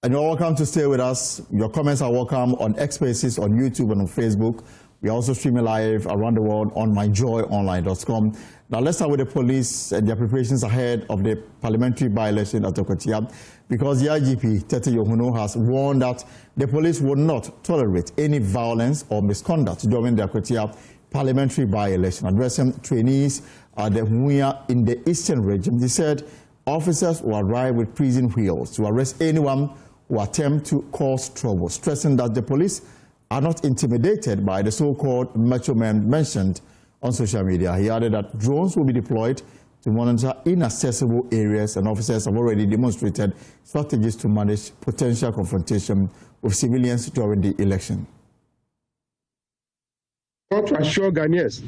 And you're welcome to stay with us. Your comments are welcome on X Spaces, on YouTube, and on Facebook. We are also streaming live around the world on myjoyonline.com. Now, let's start with the police and their preparations ahead of the parliamentary by-election at Akwatia, because the IGP, Tete Yohuno, has warned that the police will not tolerate any violence or misconduct during the Akwatia parliamentary by-election. Addressing trainees at the Huya in the eastern region, he said officers will arrive with prison wheels to arrest anyone who attempt to cause trouble, stressing that the police are not intimidated by the so-called macho men mentioned on social media. He added that drones will be deployed to monitor inaccessible areas, and officers have already demonstrated strategies to manage potential confrontation with civilians during the election. I want to assure Ghanaians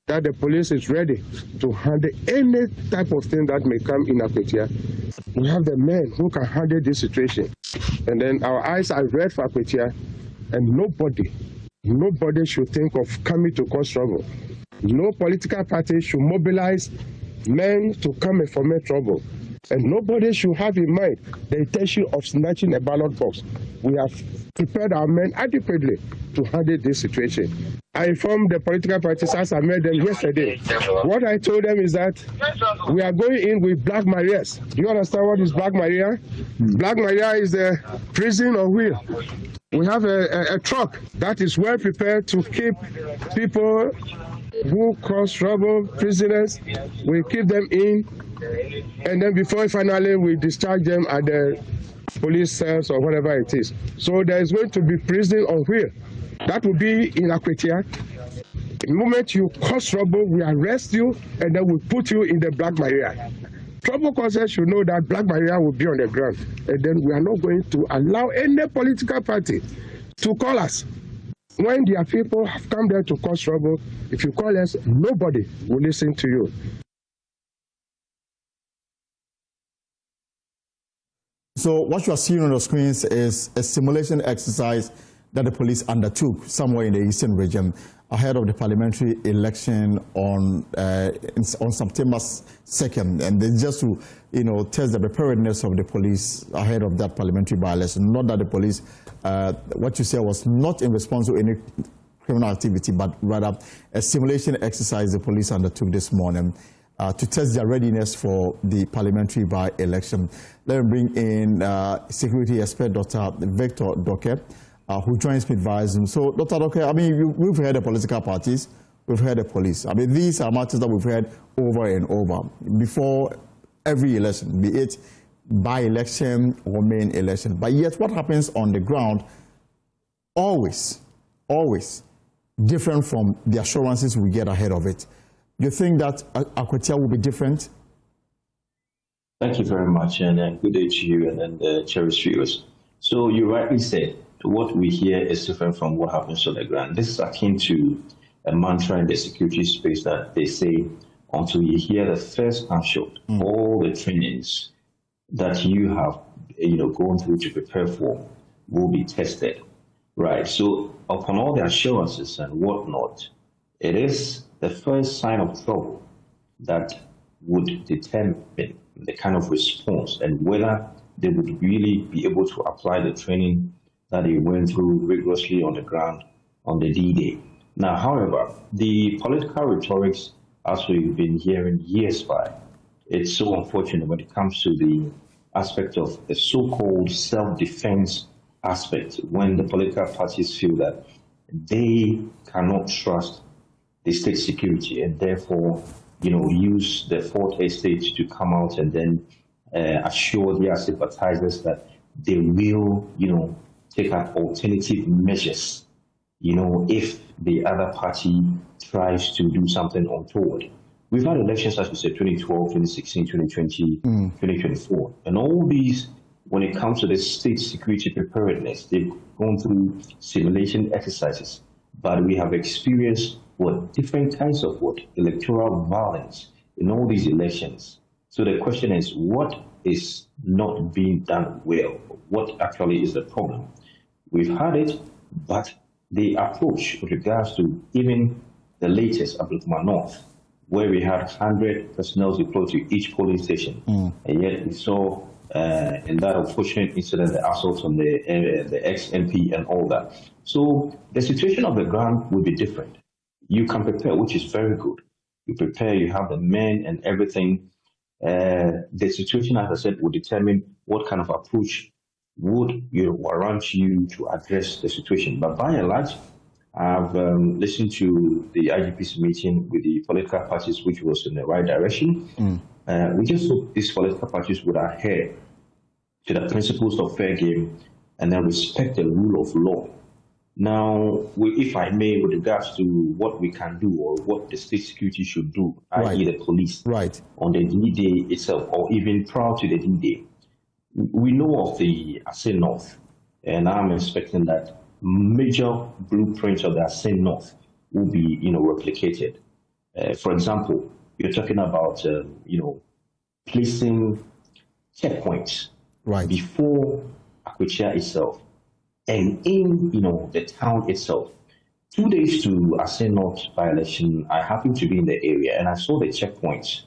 that the police is ready to handle any type of thing that may come in Akwatia. We have the men who can handle this situation. And then our eyes are red for Akwatia, and nobody should think of coming to cause trouble. No political party should mobilize men to come and foment trouble. And nobody should have in mind the intention of snatching a ballot box. We have prepared our men adequately to handle this situation. I informed the political parties as I met them yesterday. What I told them is that we are going in with Black Marias. Do you understand what is Black Maria? Black Maria is the prison on wheel. We have a truck that is well prepared to keep people who cause trouble, prisoners. We keep them in, and then before finally we discharge them at the police cells or whatever it is. So there is going to be prison on wheel. That will be in Akwatia. The moment you cause trouble, we arrest you, and then we put you in the Black Maria. Trouble causers should know that Black Maria will be on the ground, and then we are not going to allow any political party to call us. When their people have come there to cause trouble, if you call us, nobody will listen to you. So what you are seeing on the screens is a simulation exercise that the police undertook somewhere in the eastern region ahead of the parliamentary election on September 2nd, and it's just to test the preparedness of the police ahead of that parliamentary by-election. Not that the police, what you said, was not in response to any criminal activity, but rather a simulation exercise the police undertook this morning to test their readiness for the parliamentary by-election. Let me bring in security expert Dr. Victor Doke, who joins me advising. So, Dr. Doke, I mean, we've heard the political parties, we've heard the police. I mean, these are matters that we've heard over and over before every election, be it by-election or main election. But yet, what happens on the ground always different from the assurances we get ahead of it. Do you think that Akwatia will be different? Thank you very much, and good day to you and the cherished viewers. So you rightly said, what we hear is different from what happens on the ground. This is akin to a mantra in the security space that they say, until you hear the first gunshot, all the trainings that you have gone through to prepare for will be tested. Right. So upon all the assurances and whatnot, it is the first sign of trouble that would determine the kind of response and whether they would really be able to apply the training that they went through rigorously on the ground on the D-Day. Now, however, the political rhetorics, as we've been hearing years by, it's so unfortunate when it comes to the aspect of the so-called self-defense aspect, when the political parties feel that they cannot trust the state security and therefore, use the fourth estate to come out and then assure their sympathizers that they will, take up alternative measures, if the other party tries to do something untoward. We've had elections, as we said, 2012, 2016, 2020, 2024. And all these, when it comes to the state security preparedness, they've gone through simulation exercises. But we have experienced different kinds of electoral violence in all these elections. So the question is, what is not being done well? What actually is the problem? We've had it, but the approach with regards to even the latest Ablukuma North, where we had 100 personnel deployed to each polling station, and yet we saw in that unfortunate incident, the assault on the ex-MP and all that. So the situation of the ground will be different. You can prepare, which is very good. You prepare, you have the men and everything. The situation, as I said, will determine what kind of approach would warrant you to address the situation. But by and large, I've listened to the IGP's meeting with the political parties, which was in the right direction. We just hope these political parties would adhere to the principles of fair game and then respect the rule of law. Now, if I may, with regards to what we can do or what the state security should do, i.e. the police, on the D-Day itself, or even prior to the D-Day, we know of the Asin North, and I'm expecting that major blueprints of the Asin North will be, replicated. For example, you're talking about, placing checkpoints before Akwatia itself and in, the town itself. 2 days to Asin North by-election, I happened to be in the area and I saw the checkpoints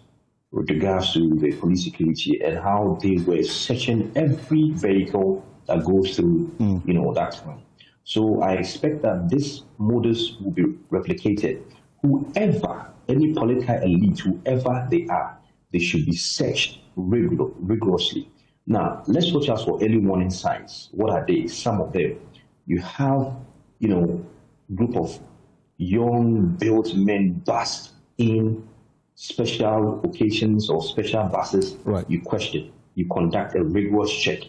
with regards to the police security and how they were searching every vehicle that goes through, that town. So I expect that this modus will be replicated. Whoever, any political elite, whoever they are, they should be searched rigorously. Now, let's watch out for early warning signs. What are they? Some of them. You have, group of young built men bust in special occasions or special buses. You question. You conduct a rigorous check.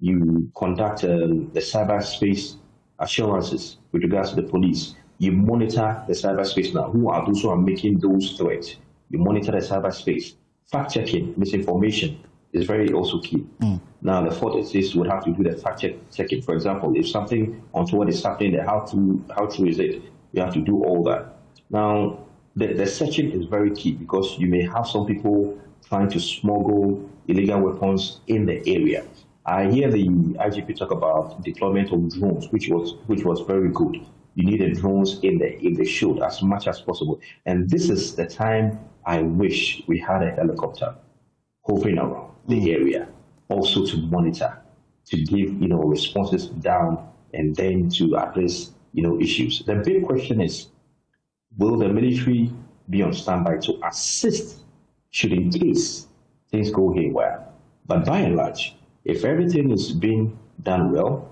You conduct the cyberspace assurances with regards to the police. You monitor the cyberspace now. Who are those who are making those threats? You monitor the cyberspace. Fact-checking, misinformation is very also key. Now, the authorities would have to do the fact-checking. For example, if something untoward is happening, how true is it? You have to do all that. Now, the searching is very key because you may have some people trying to smuggle illegal weapons in the area. I hear the IGP talk about deployment of drones, which was very good. You need the drones in the shoot as much as possible. And this is the time I wish we had a helicopter hovering around the area, also to monitor, to give responses down, and then to address issues. The big question is, will the military be on standby to assist should in case things go haywire? But by and large, if everything is being done well,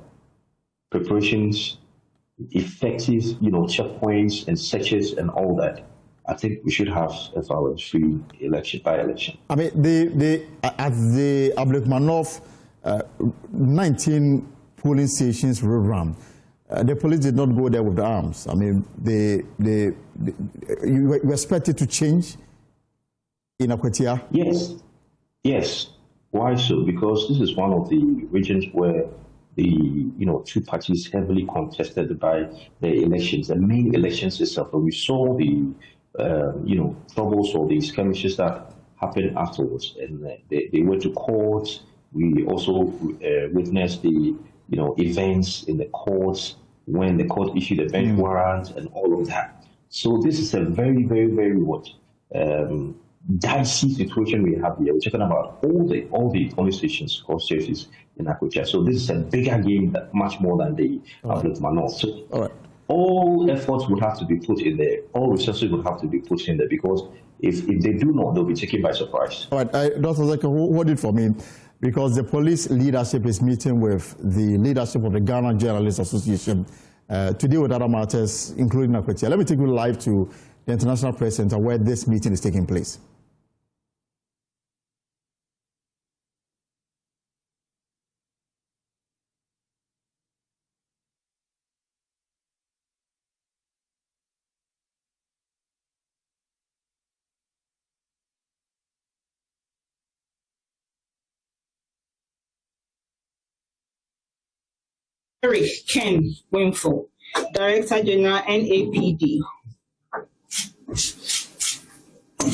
preparations, effective, checkpoints and searches and all that, I think we should have a violence-free by-election. I mean, at the Abdulmanov 19 polling stations were run. The police did not go there with arms. I mean, you expected to change in Akwatia? Yes. Why so? Because this is one of the regions where the two parties heavily contested by the elections, the main elections itself. And we saw the troubles or the skirmishes that happened afterwards, and they went to court. We also witnessed the events in the courts when the court issued a bench warrant and all of that. So this is a very, very, very dicey situation we have here. We're talking about all the police stations, court stations in Akwatia. So this is a bigger game, much more than the Abdulmanov. So all efforts would have to be put in there. All resources would have to be put in there, because if they do not, they'll be taken by surprise. All right, Dr. Zaki, hold it for me, because the police leadership is meeting with the leadership of the Ghana Journalists Association to deal with other matters, including Akwatia. Let me take you live to the International Press Center where this meeting is taking place. Ken Winful, Director General, NAPD.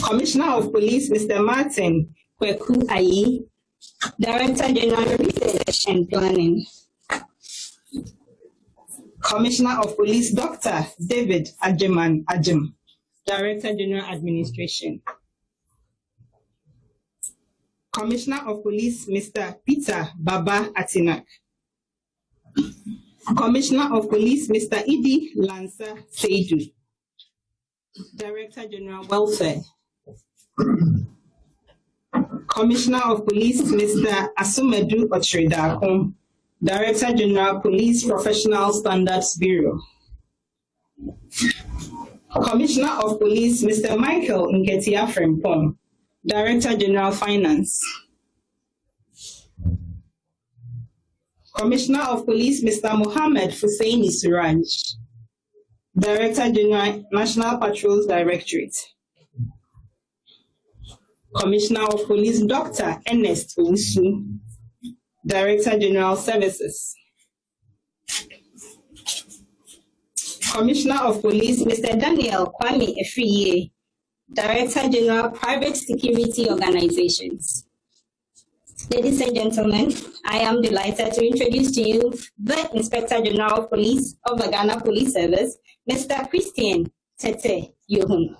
Commissioner of Police, Mr. Martin Kweku Ayi, Director General, Research and Planning. Commissioner of Police, Dr. David Ajeman Ajem, Director General, Administration. Commissioner of Police, Mr. Peter Baba Atinak. Commissioner of Police, Mr. Idi Lansa Seidu. Director General Welfare. Commissioner of Police, Mr. Asumedu Otredakom. Director General Police Professional Standards Bureau. Commissioner of Police, Mr. Michael Nketia Frempong. Director General Finance. Commissioner of Police, Mr. Mohammed Husseini Suraj. Director General National Patrols Directorate. Commissioner of Police, Dr. Ernest Owusu. Director General Services. Commissioner of Police, Mr. Daniel Kwame Efiye. Director General Private Security Organizations. Ladies and gentlemen, I am delighted to introduce to you the Inspector General of Police of the Ghana Police Service, Mr. Christian Tete Yohun.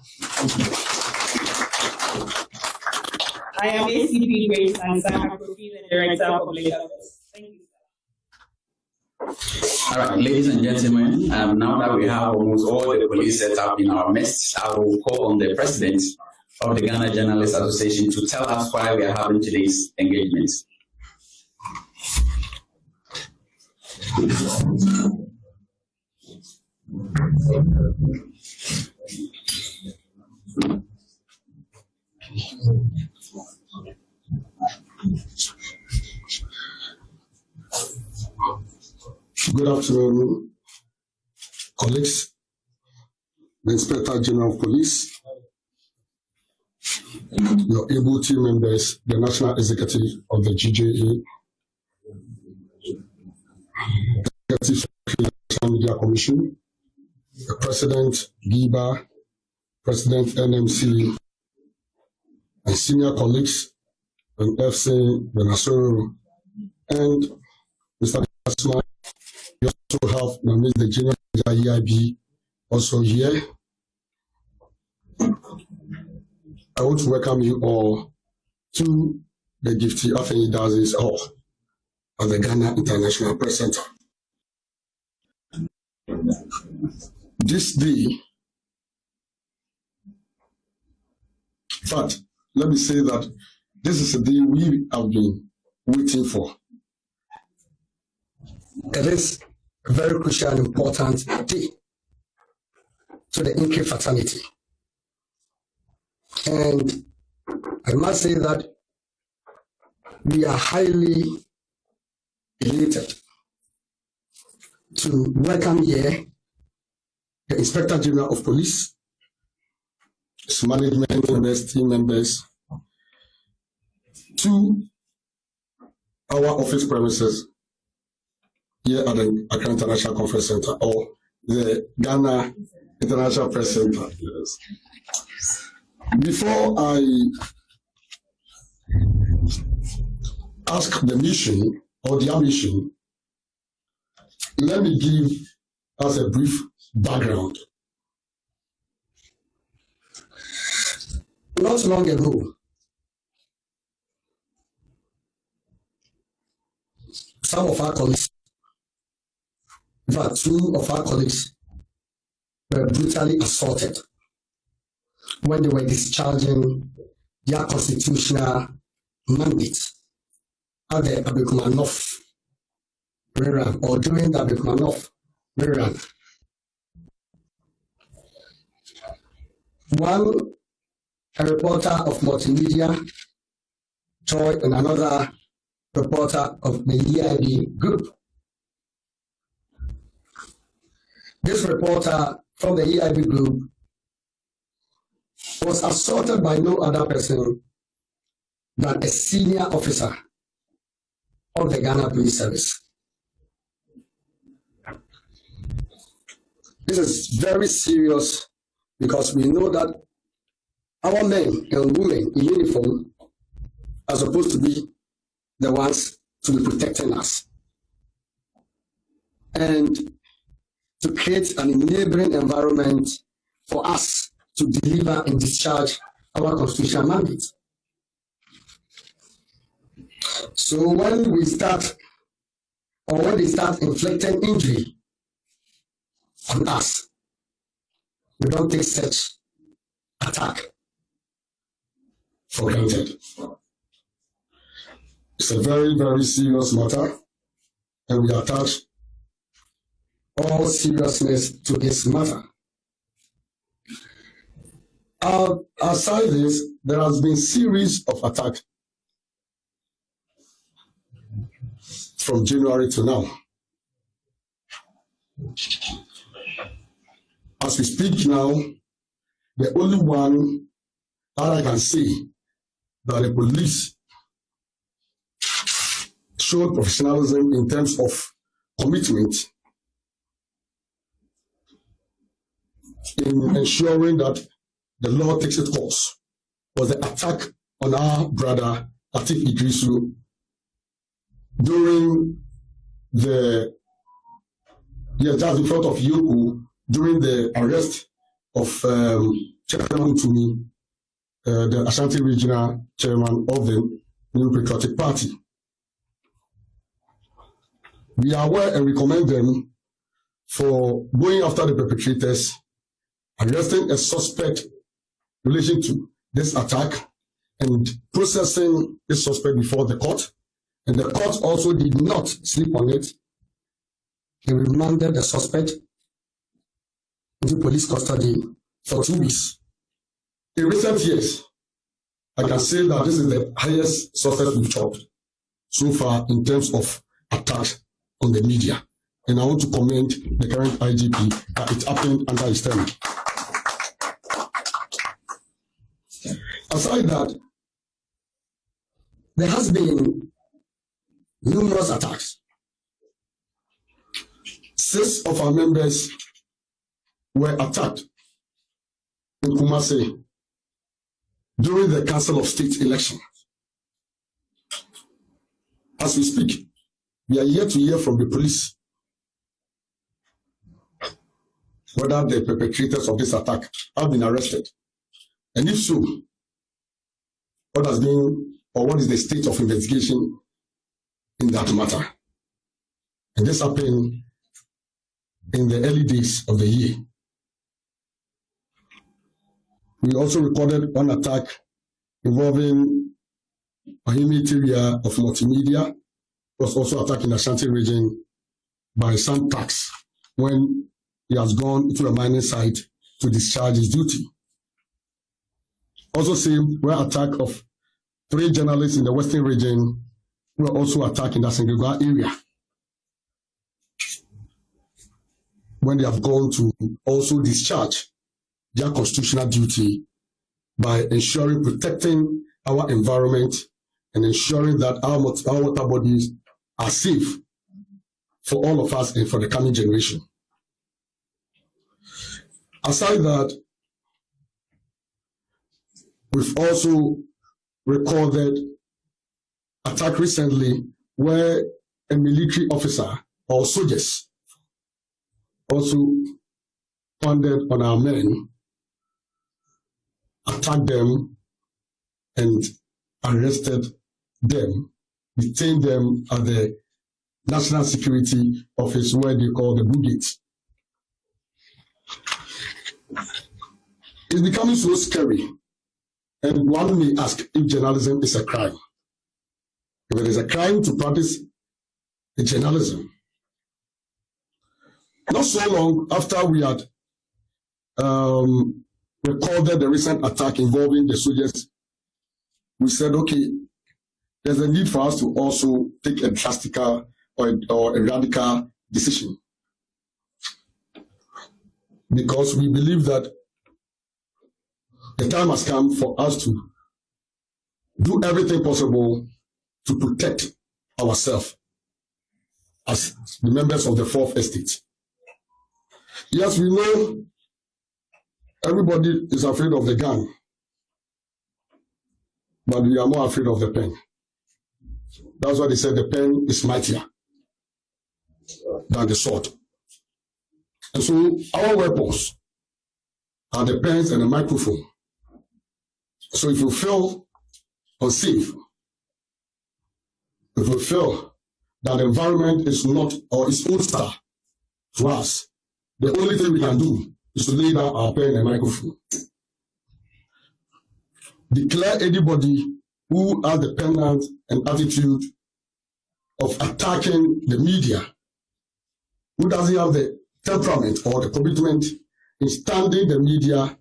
I am ACP Grace and Sarah Profi, the Director of Public Service. Thank you. All right, ladies and gentlemen, now that we have almost all the police set up in our midst, I will call on the President of the Ghana Journalists Association to tell us why we are having today's engagement. Good afternoon, colleagues, the Inspector General of Police, your able team members, the National Executive of the GJA, Executive National Media Commission, the President, GIBA, President, NMC, and senior colleagues, and FC, the Nasoro, and Mr. Asma. We also have the General EIB also here. I want to welcome you all to the Gifty Afeni Dazis Hall of the Ghana International Press Center. This day, in fact, let me say that this is a day we have been waiting for. It is a very crucial and important day to the Inke fraternity. And I must say that we are highly elated to welcome here the Inspector General of Police, his management members, team members, to our office premises here at the Accra International Conference Center, or the Ghana International Press Center. Yes. Before I ask the mission or the mission, let me give us a brief background. Not long ago, some of our colleagues, in fact, two of our colleagues were brutally assaulted when they were discharging their constitutional mandate at the Abekumanov rerun, or during the Abekumanov rerun. One, a reporter of multimedia, Joy, and another reporter of the EIB group. This reporter from the EIB group was assaulted by no other person than a senior officer of the Ghana Police Service. This is very serious because we know that our men and women in uniform are supposed to be the ones to be protecting us and to create an enabling environment for us to deliver and discharge our constitutional mandate. So when we start, or when they start inflicting injury on us, we don't take such attack for granted. It's a very, very serious matter, and we attach all seriousness to this matter. Aside this, there has been series of attacks from January to now. As we speak now, the only one that I can see that the police showed professionalism in terms of commitment in ensuring that the law takes its course was the attack on our brother Latif Idrisu during the just in front of Yoko during the arrest of Chairman Tumi, the Ashanti Regional Chairman of the New Patriotic Party. We are aware and we commend them for going after the perpetrators, arresting a suspect in relation to this attack, and processing this suspect before the court. And the court also did not sleep on it. They remanded the suspect into police custody for 2 weeks. In recent years, I can say that this is the highest suspect we've chopped so far in terms of attacks on the media. And I want to commend the current IGP that it happened under his term. Aside that, there has been numerous attacks. 6 of our members were attacked in Kumasi during the Council of State election. As we speak, we are yet to hear from the police whether the perpetrators of this attack have been arrested. And if so, what has been, or what is the state of investigation in that matter? And this happened in the early days of the year. We also recorded one attack involving Ahimi Tiria of Multimedia, was also attacked in the Ashanti region by some tax when he has gone into a mining site to discharge his duty. Also same were attack of 3 journalists in the Western region who were also attacked in the Sengegwa area when they have gone to also discharge their constitutional duty by ensuring protecting our environment and ensuring that our water bodies are safe for all of us and for the coming generation. Aside that, we've also recorded attack recently where a military officer or soldiers also pounded on our men, attacked them and arrested them, detained them at the National Security Office where they call the Blue Gate. It's becoming so scary, and one may ask if journalism is a crime. If it is a crime to practice a journalism, not so long after we had recorded the recent attack involving the soldiers, we said, okay, there's a need for us to also take a drastic or a radical decision. Because we believe that the time has come for us to do everything possible to protect ourselves as the members of the 4th Estate. Yes, we know everybody is afraid of the gun, but we are more afraid of the pen. That's why they said the pen is mightier than the sword. And so our weapons are the pens and the microphone. So if you feel unsafe, we feel that the environment is not or is hostile to us, the only thing we can do is to lay down our pen and microphone. Declare anybody who has the pendant and attitude of attacking the media, who doesn't have the temperament or the commitment in standing the media,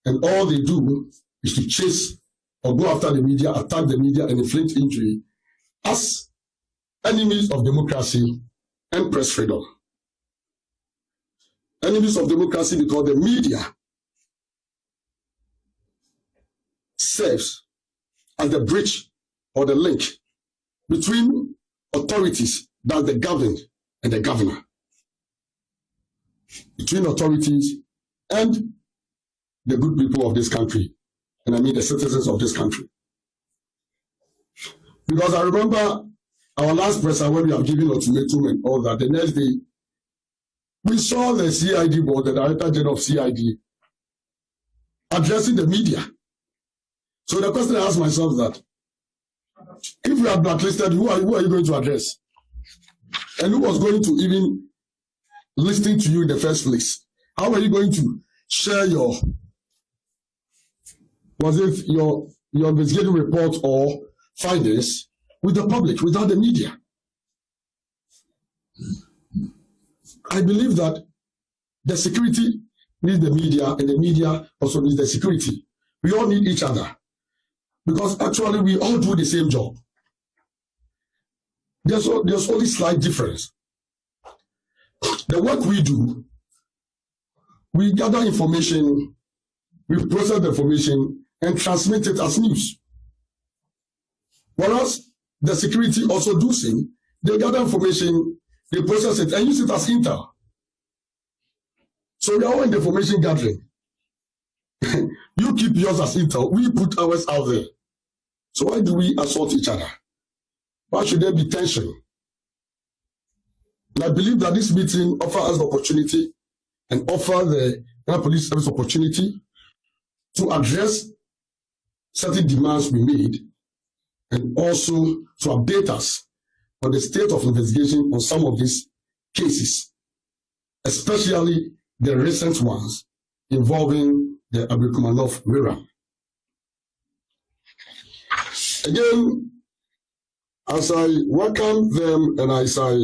and all they do is to chase or go after the media, attack the media, and inflict injury as enemies of democracy and press freedom. Enemies of democracy because the media serves as the bridge or the link between authorities, that's the governed, and the governor. Between authorities and the good people of this country, and I mean the citizens of this country. Because I remember our last presser when we have given ultimatum and all that, the next day, we saw the CID board, the Director General of CID, addressing the media. So the question I asked myself that, if you are blacklisted, who are you going to address? And who was going to even listen to you in the first place? How are you going to share your investigative report or findings with the public, without the media? I believe that the security needs the media, and the media also needs the security. We all need each other, because actually we all do the same job. There's only slight difference. The work we do, we gather information, we process the information, and transmit it as news. Whereas the security also do same. They gather information, they process it, and use it as intel. So we are all in the information gathering. You keep yours as intel, we put ours out there. So why do we assault each other? Why should there be tension? And I believe that this meeting offers us the opportunity and offer the Ghana Police Service opportunity to address certain demands we made, and also to update us on the state of investigation on some of these cases, especially the recent ones involving the Abrikumanov Miram. Again, as I welcome them and as I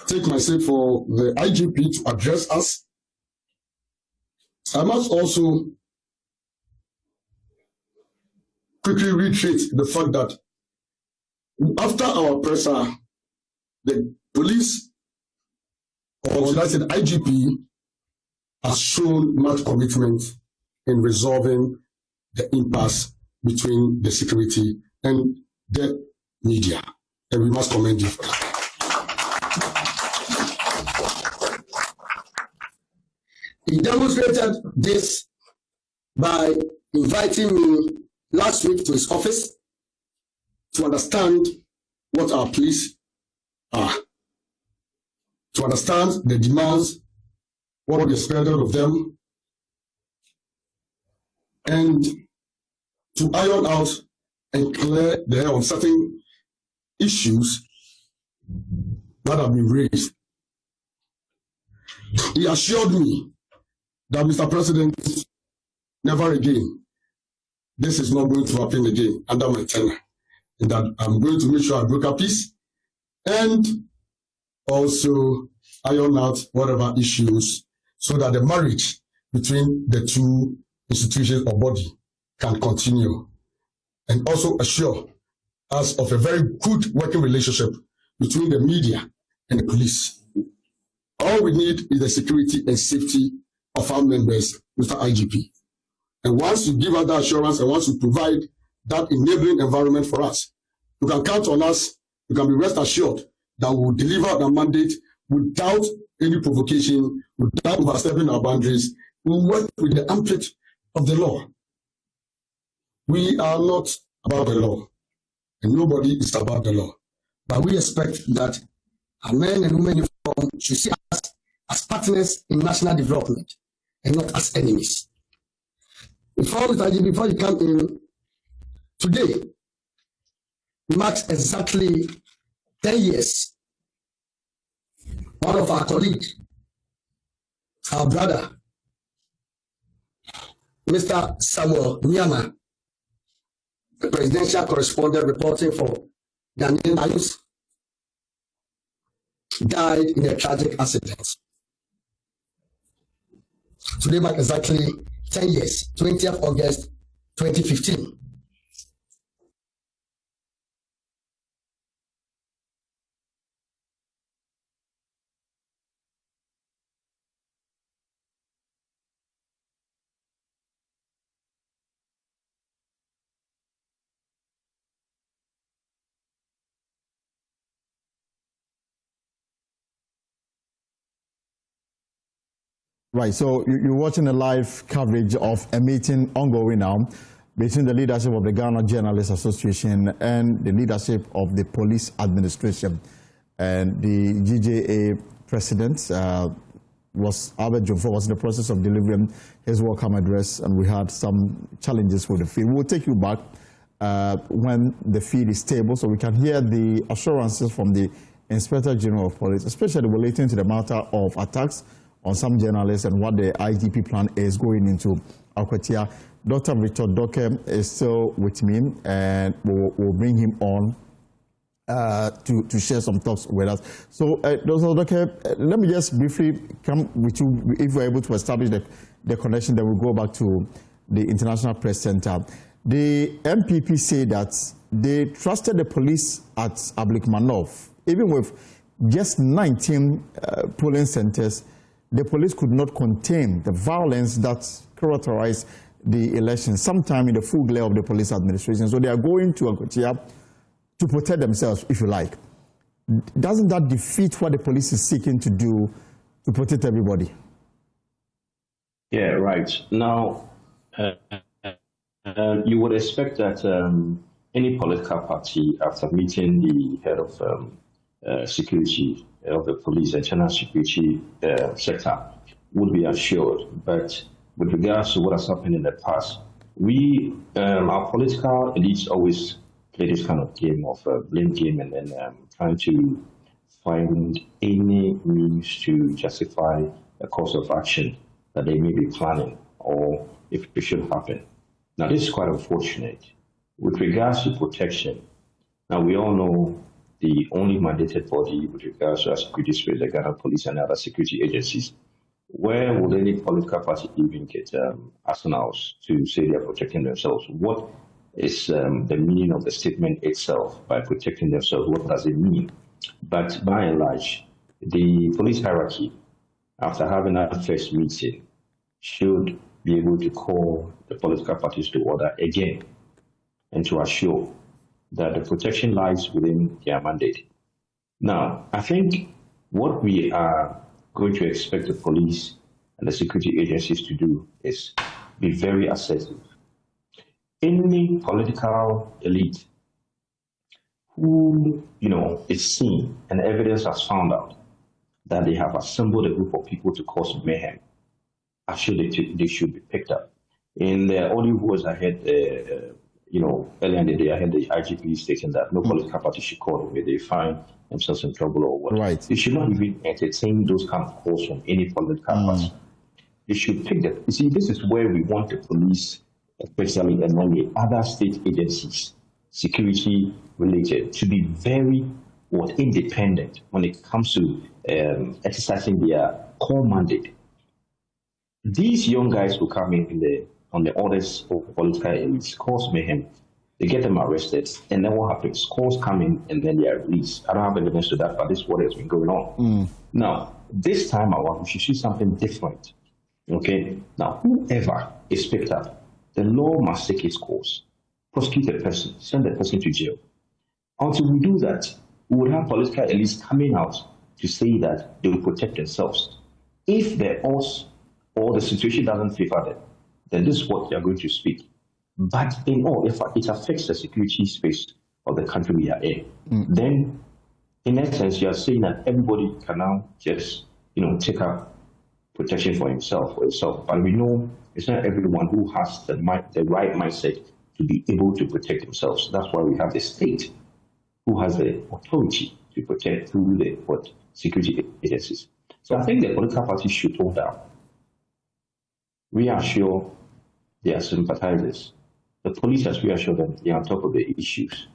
take my seat for the IGP to address us, I must also quickly reiterate the fact that after our presser, the police, or should I say the IGP, has shown much commitment in resolving the impasse between the security and the media, and we must commend you for that. He demonstrated this by inviting me last week to his office to understand what our police are, to understand the demands, what we expected of them, and to iron out and clear the air on certain issues that have been raised. He assured me that, Mr. President, never again, this is not going to happen again under my tenure, and that I'm going to make sure I broker peace and also iron out whatever issues so that the marriage between the two institutions or body can continue, and also assure us of a very good working relationship between the media and the police. All we need is the security and safety of our members, Mr. IGP. And once you give us that assurance and once you provide that enabling environment for us, you can count on us, you can be rest assured that we will deliver the mandate without any provocation, without overstepping our boundaries. We will work with the ambit of the law. We are not about the law, and nobody is about the law. But we expect that our men and women in uniform should see us as partners in national development and not as enemies. Before you come in, today, marks exactly 10 years. One of our colleagues, our brother, Mr. Samuel Nyama, the presidential correspondent reporting for Ghanaian News, died in a tragic accident. Today marks exactly 10 years, 20th August 2015. Right, so you're watching a live coverage of a meeting ongoing now between the leadership of the Ghana Journalists Association and the leadership of the police administration. And the GJA president Albert Jomfo was in the process of delivering his welcome address, and we had some challenges with the feed. We'll take you back when the feed is stable so we can hear the assurances from the Inspector General of Police, especially relating to the matter of attacks on some journalists and what the IGP plan is going into Akwatia. Dr. Victor Doke is still with me, and we'll bring him on to share some thoughts with us. So, Dr. Doke, let me just briefly come with you. If we're able to establish the connection, then we'll go back to the International Press Center. The MPP say that they trusted the police at Ablikmanov, even with just 19 polling centers. The police could not contain the violence that characterized the election, sometime in the full glare of the police administration. So they are going to Akwatia to protect themselves, if you like. Doesn't that defeat what the police is seeking to do to protect everybody? Yeah, right. Now, you would expect that any political party, after meeting the head of security of the police and internal security sector, would be assured. But with regards to what has happened in the past, we, our political elites always play this kind of game of blame game and then trying to find any means to justify a course of action that they may be planning or if it should happen. Now, this is quite unfortunate. With regards to protection, now we all know the only mandated body with regards to our security space, the Ghana Police and other security agencies. Where would any political party even get arsenals to say they're protecting themselves? What is the meaning of the statement itself by protecting themselves? What does it mean? But by and large, the police hierarchy, after having that first meeting, should be able to call the political parties to order again and to assure that the protection lies within their mandate. Now, I think what we are going to expect the police and the security agencies to do is be very assertive. Any political elite who, is seen and evidence has found out that they have assembled a group of people to cause mayhem, actually they should be picked up. In the audio voice I heard, earlier in the day, I heard the IGP stating that no political party should call where they find themselves in trouble or what. Right. They should not even entertain those kind of calls from any political party. They should pick them. You see, this is where we want the police, especially and the other state agencies, security related, to be very independent when it comes to exercising their core mandate. These young guys who come in on the orders of political elites cause mayhem. They get them arrested, and then what happens? Calls come in, and then they are released. I don't have evidence to that, but this is what has been going on. Now, this time around, we should see something different. Okay? Now, whoever is picked up, the law must take its course. Prosecute the person, send the person to jail. Until we do that, we would have political elites coming out to say that they will protect themselves. If the odds or the situation doesn't favor them, then this is what they are going to speak. But in all, if it affects the security space of the country we are in, then in essence, you are saying that everybody can now just, take up protection for himself or herself. But we know it's not everyone who has the right mindset to be able to protect themselves. That's why we have the state. who has the authority to protect through the security agencies. So I think the political parties should hold down, reassure their sympathizers. The police has reassured them they are on top of the issues.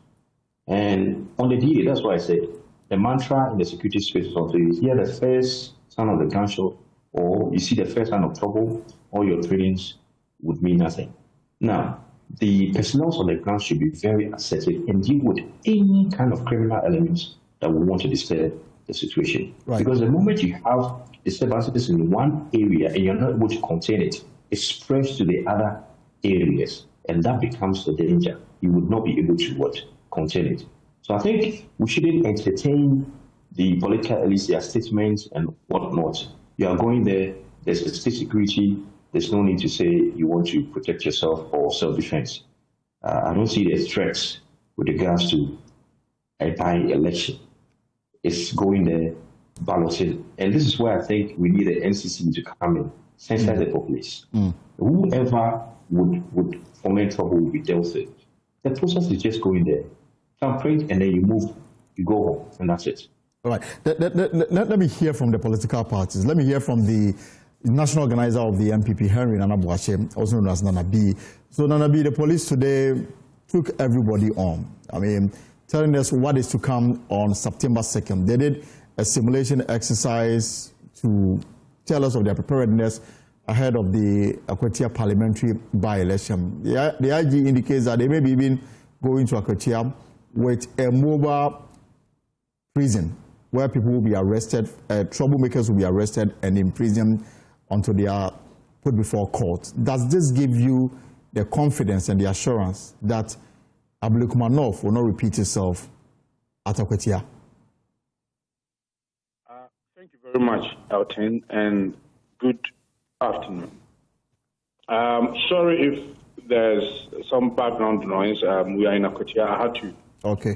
And on the DA, that's why I said the mantra in the security space is also you hear the first sound of the gunshot or you see the first sign of trouble, all your trainings would mean nothing. Now, the personnel on the ground should be very assertive and deal with any kind of criminal elements that will want to disturb the situation. Right. Because the moment you have disturbances in one area and you're not able to contain it, it spreads to the other areas, and that becomes the danger. You would not be able to contain it. So I think we shouldn't entertain the political elites, their statements and whatnot. You are going there, there's a state security, there's no need to say you want to protect yourself or self-defense. I don't see the threats with regards to a by-election. It's going there, balloting. And this is where I think we need the NCC to come in, sensitize the populace. Whoever would foment trouble will be dealt with. The process is just going there, thumbprint, and then you move, you go home, and that's it. All right. Let me hear from the political parties. Let me hear from the national organizer of the MPP, Henry Nana Boakye, also known as Nana B. So Nana B, the police today took everybody on. I mean, telling us what is to come on September 2nd. They did a simulation exercise to tell us of their preparedness ahead of the Akwatia Parliamentary by-election. The IG indicates that they may be even going to Akwatia with a mobile prison where people will be arrested, troublemakers will be arrested and imprisoned until they are put before court. Does this give you the confidence and the assurance that Abdulkumanov will not repeat itself at Akwatia? Thank you very much, Elton, and good afternoon. Sorry if there's some background noise. We are in Akwatia. I had to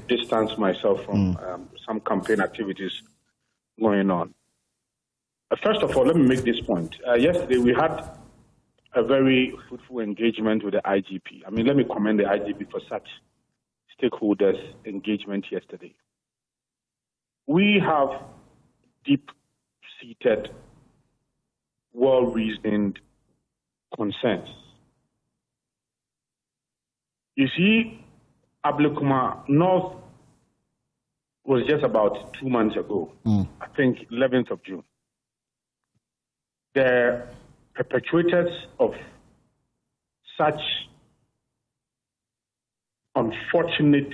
distance myself from some campaign activities going on. First of all, let me make this point. Yesterday, we had a very fruitful engagement with the IGP. I mean, let me commend the IGP for such stakeholders' engagement yesterday. We have deep-seated, well-reasoned concerns. You see, Abdulkumanov was just about 2 months ago, I think 11th of June. The perpetrators of such unfortunate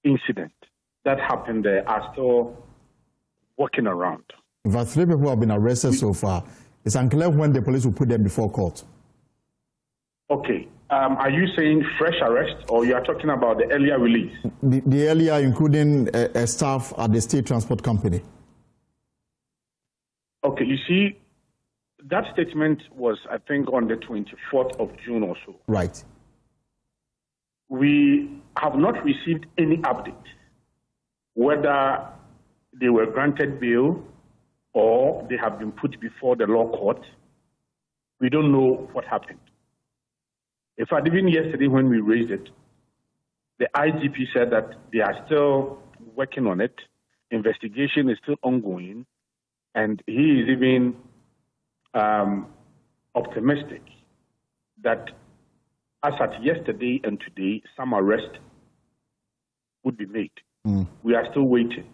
incident that happened there are still walking around. But 3 people have been arrested so far. It's unclear when the police will put them before court. Okay. Are you saying fresh arrest, or you are talking about the earlier release? The earlier, including a staff at the State Transport Company. Okay, you see, that statement was, I think, on the 24th of June or so. Right. We have not received any update whether they were granted bail or they have been put before the law court. We don't know what happened. In fact, even yesterday when we raised it, the IGP said that they are still working on it. Investigation is still ongoing. And he is even optimistic that as at yesterday and today, some arrest would be made. We are still waiting.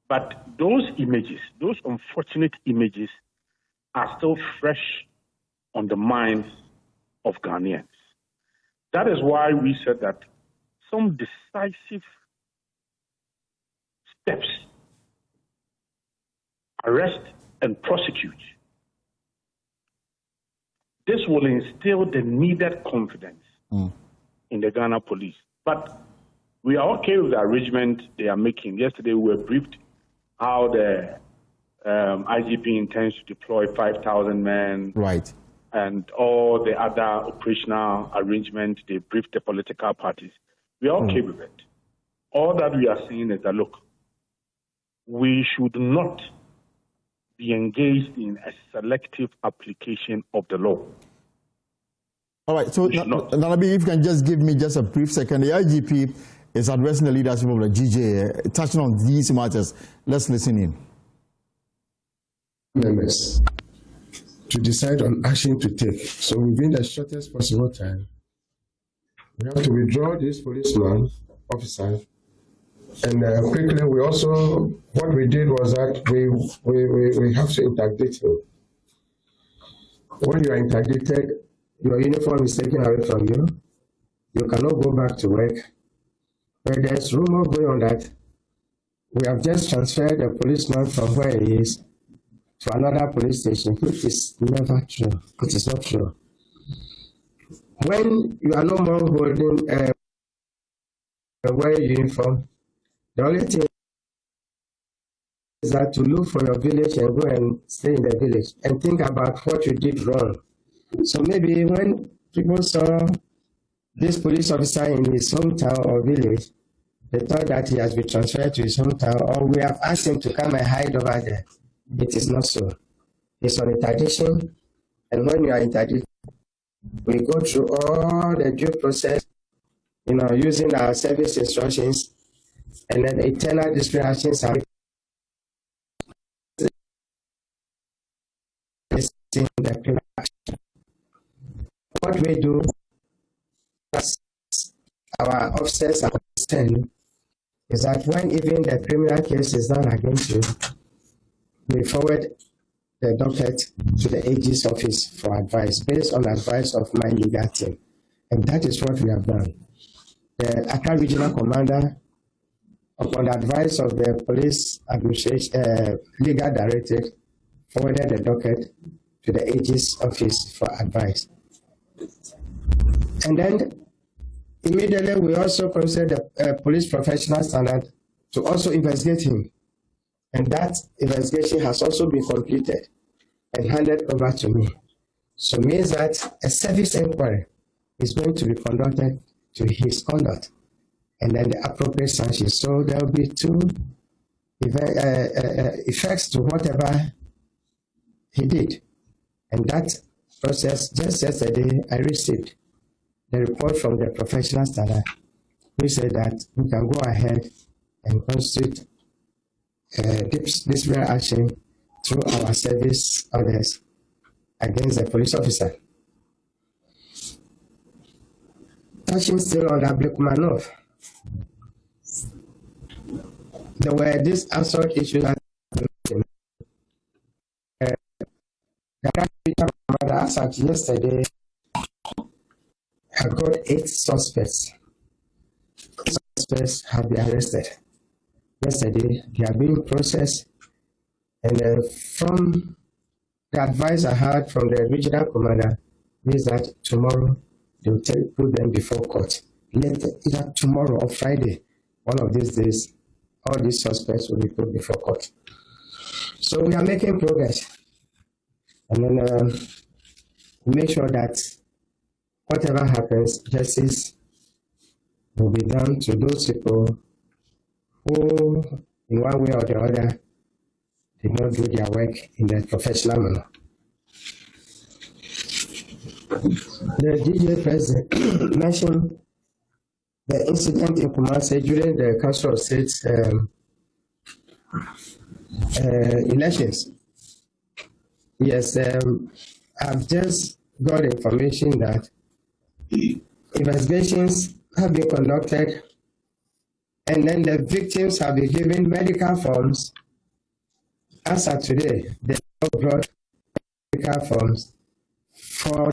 But those images, those unfortunate images, are still fresh on the minds of Ghanaians. That is why we said that some decisive steps, arrest and prosecute, this will instill the needed confidence in the Ghana police. But we are okay with the arrangement they are making. Yesterday we were briefed how the IGP intends to deploy 5,000 men. Right. And all the other operational arrangements, they briefed the political parties. We are okay with it. All that we are saying is that, look, we should not be engaged in a selective application of the law. All right, so Nanabi, if you can just give me just a brief second. The IGP is addressing the leadership of the GJ, touching on these matters. Let's listen in. Members to decide on action to take. So within the shortest possible time, we have to withdraw this policeman officer. And quickly, we also, what we did was that we have to interdict him. When you are interdicted, your uniform is taken away from you. You cannot go back to work. But there's rumor going on that we have just transferred a policeman from where he is to another police station, which is never true. It is not true. When you are no more holding a wear uniform, the only thing is that to look for your village and go and stay in the village and think about what you did wrong. So maybe when people saw this police officer in his hometown or village, they thought that he has been transferred to his hometown, or we have asked him to come and hide over there. It is not so. It's on interdiction, and when you are interdicted, we go through all the due process, using our service instructions, and then internal disciplinary actions are what we do as our officers are concerned is that when even the criminal case is done against you, we forward the docket to the AG's office for advice based on advice of my legal team. And that is what we have done. The Accra Regional Commander, upon the advice of the Police Administration Legal Director, forwarded the docket to the AG's office for advice. And then immediately we also considered the police professional standard to also investigate him. And that investigation has also been completed and handed over to me. So it means that a service inquiry is going to be conducted to his conduct and then the appropriate sanctions. So there will be two effects to whatever he did. And that process, just yesterday, I received the report from the professional standard, which said that we can go ahead and constitute disciplinary action through our service orders against the police officer. Touching still on Abdulkumanov, there were these assault issues that as at yesterday, I got 8 suspects. Suspects have been arrested. Yesterday, they are being processed, and from the advice I had from the regional commander is that tomorrow they will put them before court. Later, either tomorrow or Friday, one of these days, all these suspects will be put before court. So we are making progress, and then make sure that whatever happens, justice will be done to those people who, in one way or the other, did not do their work in a professional manner. The DJ president mentioned the incident in Kumasi during the Council of States elections. Yes, I've just got information that investigations have been conducted, and then the victims have been given medical forms. As of today, they have brought medical forms for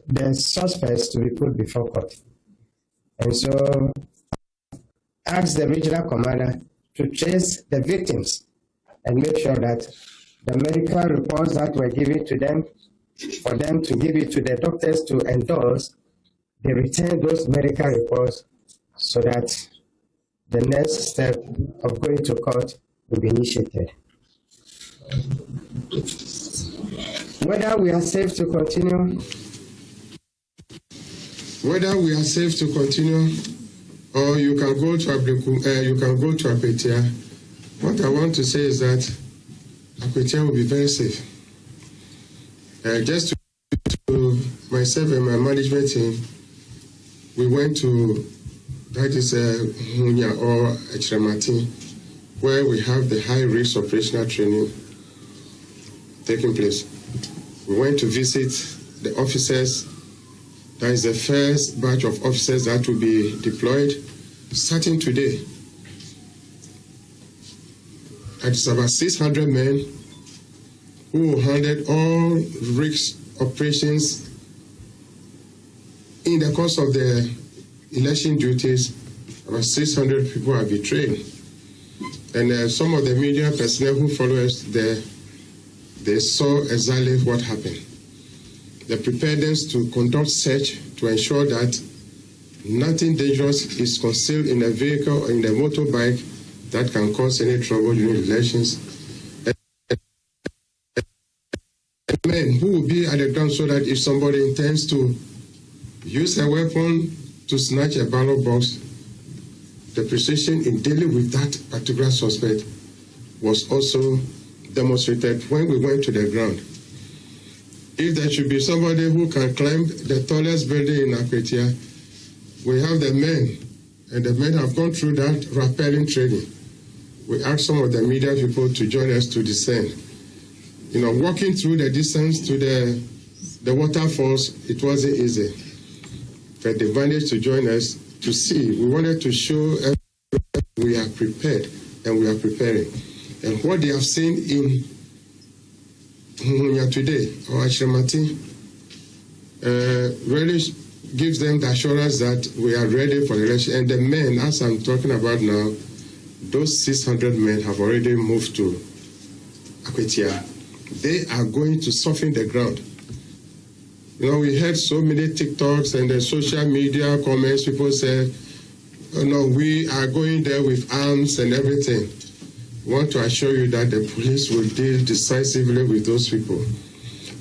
the suspects to be put before court. And so, ask the regional commander to trace the victims and make sure that the medical reports that were given to them, for them to give it to the doctors to endorse, they return those medical reports so that the next step of going to court will be initiated. Whether we are safe to continue, or you can go to Akwatia, what I want to say is that Akwatia will be very safe. Just to myself and my management team, we went to that is Hunya or Echiremati, where we have the high-risk operational training taking place. We went to visit the officers. That is the first batch of officers that will be deployed starting today. That is about 600 men who handled all risk operations in the course of the election duties. About 600 people have been trained. And some of the media personnel who follow us there, they saw exactly what happened. The preparedness to conduct search to ensure that nothing dangerous is concealed in a vehicle or in a motorbike that can cause any trouble during elections. Men who will be at the ground so that if somebody intends to use a weapon to snatch a ballot box, the precision in dealing with that particular suspect was also demonstrated when we went to the ground. If there should be somebody who can climb the tallest building in Akwatia, we have the men, and the men have gone through that rappelling training. We asked some of the media people to join us to descend. You know, walking through the distance to the waterfalls, it wasn't easy. But they managed to join us to see. We wanted to show everyone we are prepared and we are preparing. And what they have seen in Munya today, or Ashramati, really gives them the assurance that we are ready for the election. And the men, as I'm talking about now, those 600 men have already moved to Akwatia. They are going to soften the ground. You know, we heard so many TikToks and the social media comments. People said, oh, no, we are going there with arms and everything. We want to assure you that the police will deal decisively with those people.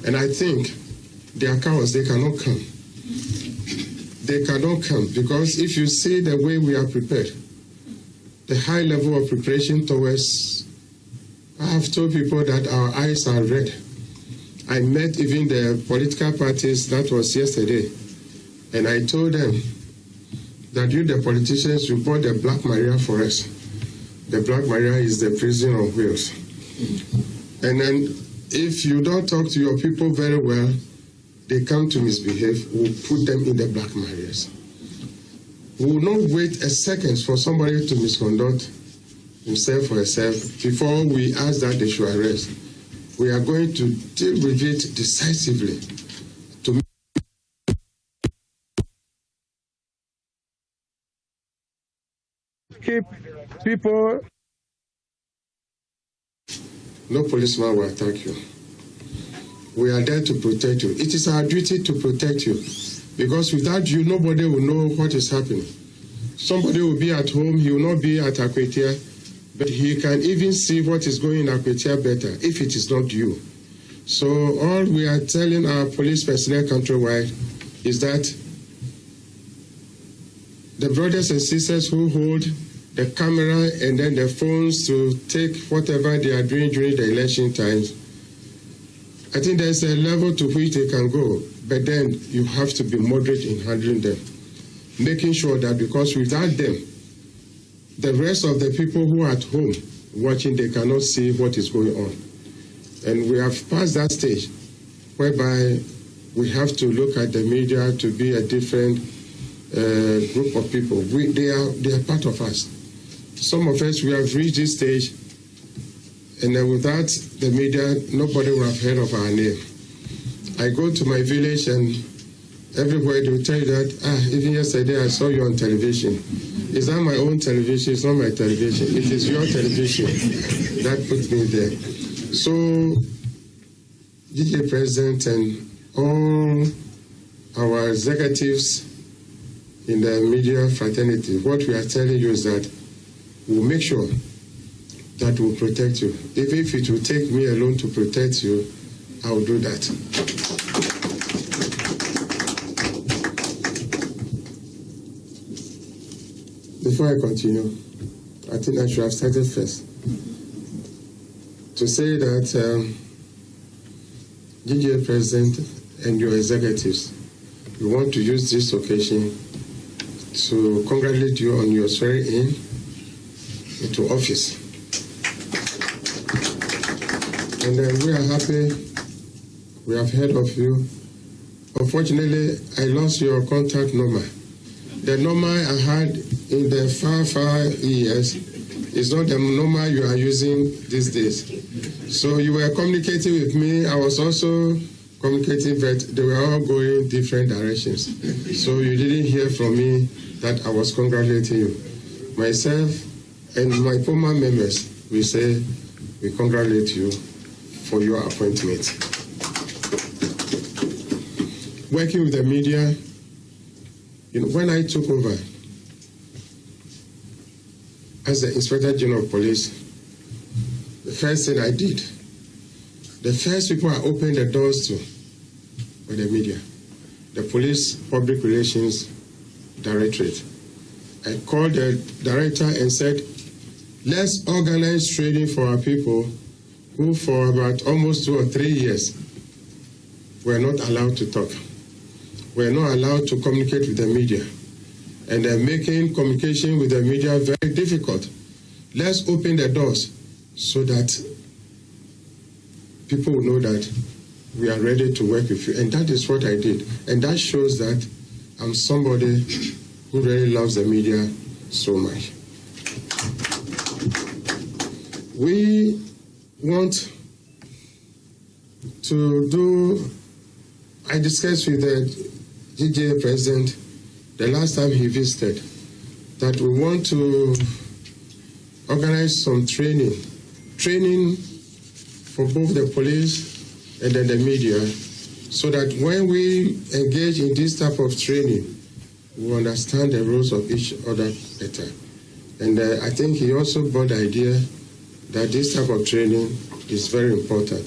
And I think they are cowards. They cannot come. They cannot come because if you see the way we are prepared, the high level of preparation towards, I have told people that our eyes are red. I met even the political parties, that was yesterday, and I told them that you, the politicians, you bought the Black Maria for us. The Black Maria is the prison on wheels. And then if you don't talk to your people very well, they come to misbehave, we'll put them in the Black Marias. We will not wait a second for somebody to misconduct himself or herself before we ask that they should arrest. We are going to deal with it decisively to keep people. No policeman will attack you. We are there to protect you. It is our duty to protect you because without you, nobody will know what is happening. Somebody will be at home, he will not be at Akwatia, but he can even see what is going in Akwatia better if it is not you. So all we are telling our police personnel countrywide is that the brothers and sisters who hold the camera and then the phones to take whatever they are doing during the election times, I think there's a level to which they can go, but then you have to be moderate in handling them, making sure that because without them, the rest of the people who are at home watching, they cannot see what is going on. And we have passed that stage whereby we have to look at the media to be a different group of people. They are part of us. Some of us, we have reached this stage, and without the media, nobody would have heard of our name. I go to my village and everywhere they will tell you that, even yesterday I saw you on television. It's not my own television, it's not my television. It is your television that put me there. So, DJ President and all our executives in the media fraternity, what we are telling you is that we'll make sure that will protect you. Even if it will take me alone to protect you, I'll do that. Before I continue, I think I should have started first to say that GGA President and your executives, we want to use this occasion to congratulate you on your swearing in into office. And we are happy we have heard of you. Unfortunately, I lost your contact number. The number I had in the far years is not the number you are using these days. So you were communicating with me. I was also communicating, but they were all going different directions. So you didn't hear from me that I was congratulating you. Myself and my former members, we say we congratulate you for your appointment. Working with the media, when I took over as the Inspector General of Police, the first thing I did, the first people I opened the doors to were the media, the Police Public Relations Directorate. I called the director and said, let's organize training for our people who for about almost 2 or 3 years were not allowed to talk, were not allowed to communicate with the media, and they're making communication with the media very difficult. Let's open the doors so that people will know that we are ready to work with you. And that is what I did. And that shows that I'm somebody who really loves the media so much. We want to do, I discussed with the GJA president the last time he visited, that we want to organize some training for both the police and then the media, so that when we engage in this type of training, we understand the roles of each other better. And I think he also brought the idea that this type of training is very important.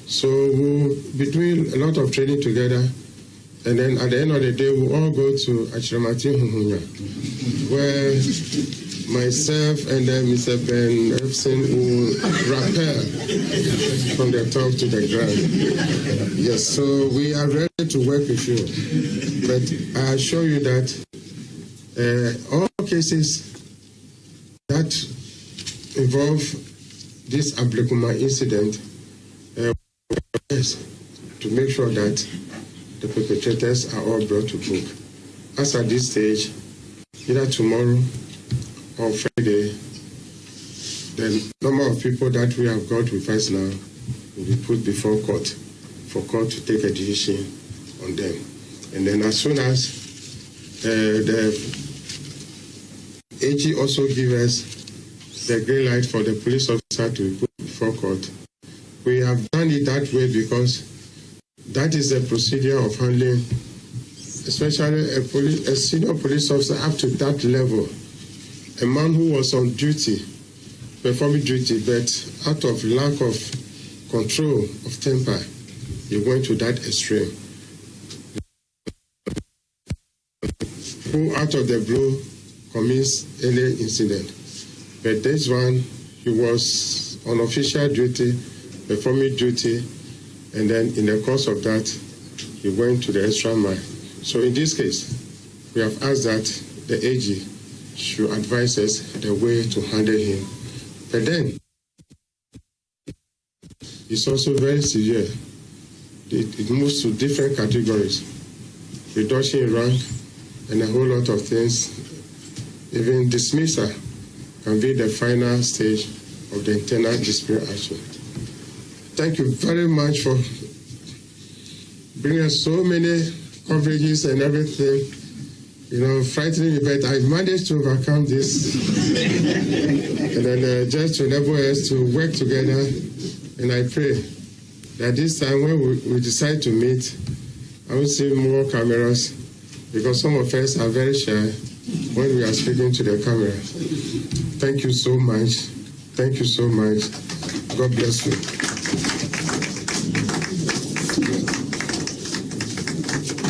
So we'll be doing a lot of training together, and then at the end of the day, we'll all go to Achiramati Huhunya, where myself and then Mr. Ben Epson will rappel from the top to the ground. Yes, so we are ready to work with you. But I assure you that all cases that involve this Ablikuma incident, to make sure that the perpetrators are all brought to book. As at this stage, either tomorrow or Friday, the number of people that we have got with us now will be put before court for court to take a decision on them. And then as soon as the AG also gives us the green light for the police officer to be put before court, we have done it that way because that is the procedure of handling, especially a senior police officer up to that level. A man who was on duty, performing duty, but out of lack of control of temper, he went to that extreme. Who out of the blue commits any incident. But this one, he was on official duty, performing duty, and then in the course of that, he went to the extra mile. So in this case, we have asked that the AG should advise us the way to handle him. But then, it's also very severe. It moves to different categories. Reduction in rank and a whole lot of things. Even dismissal can be the final stage of the internal dispute action. Thank you very much for bringing us so many coverages and everything. Frightening me, but I managed to overcome this. And then just to enable us to work together. And I pray that this time when we decide to meet, I will see more cameras, because some of us are very shy when we are speaking to the camera. Thank you so much. Thank you so much. God bless you.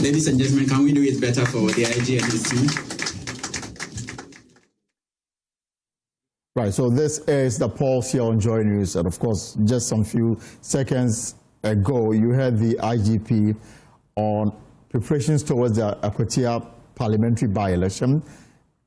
Ladies and gentlemen, can we do it better for the IG and his team? Right, so this is the pulse here on JoyNews, and of course, just some few seconds ago, you heard the IGP on preparations towards the Akwatia Parliamentary by-election.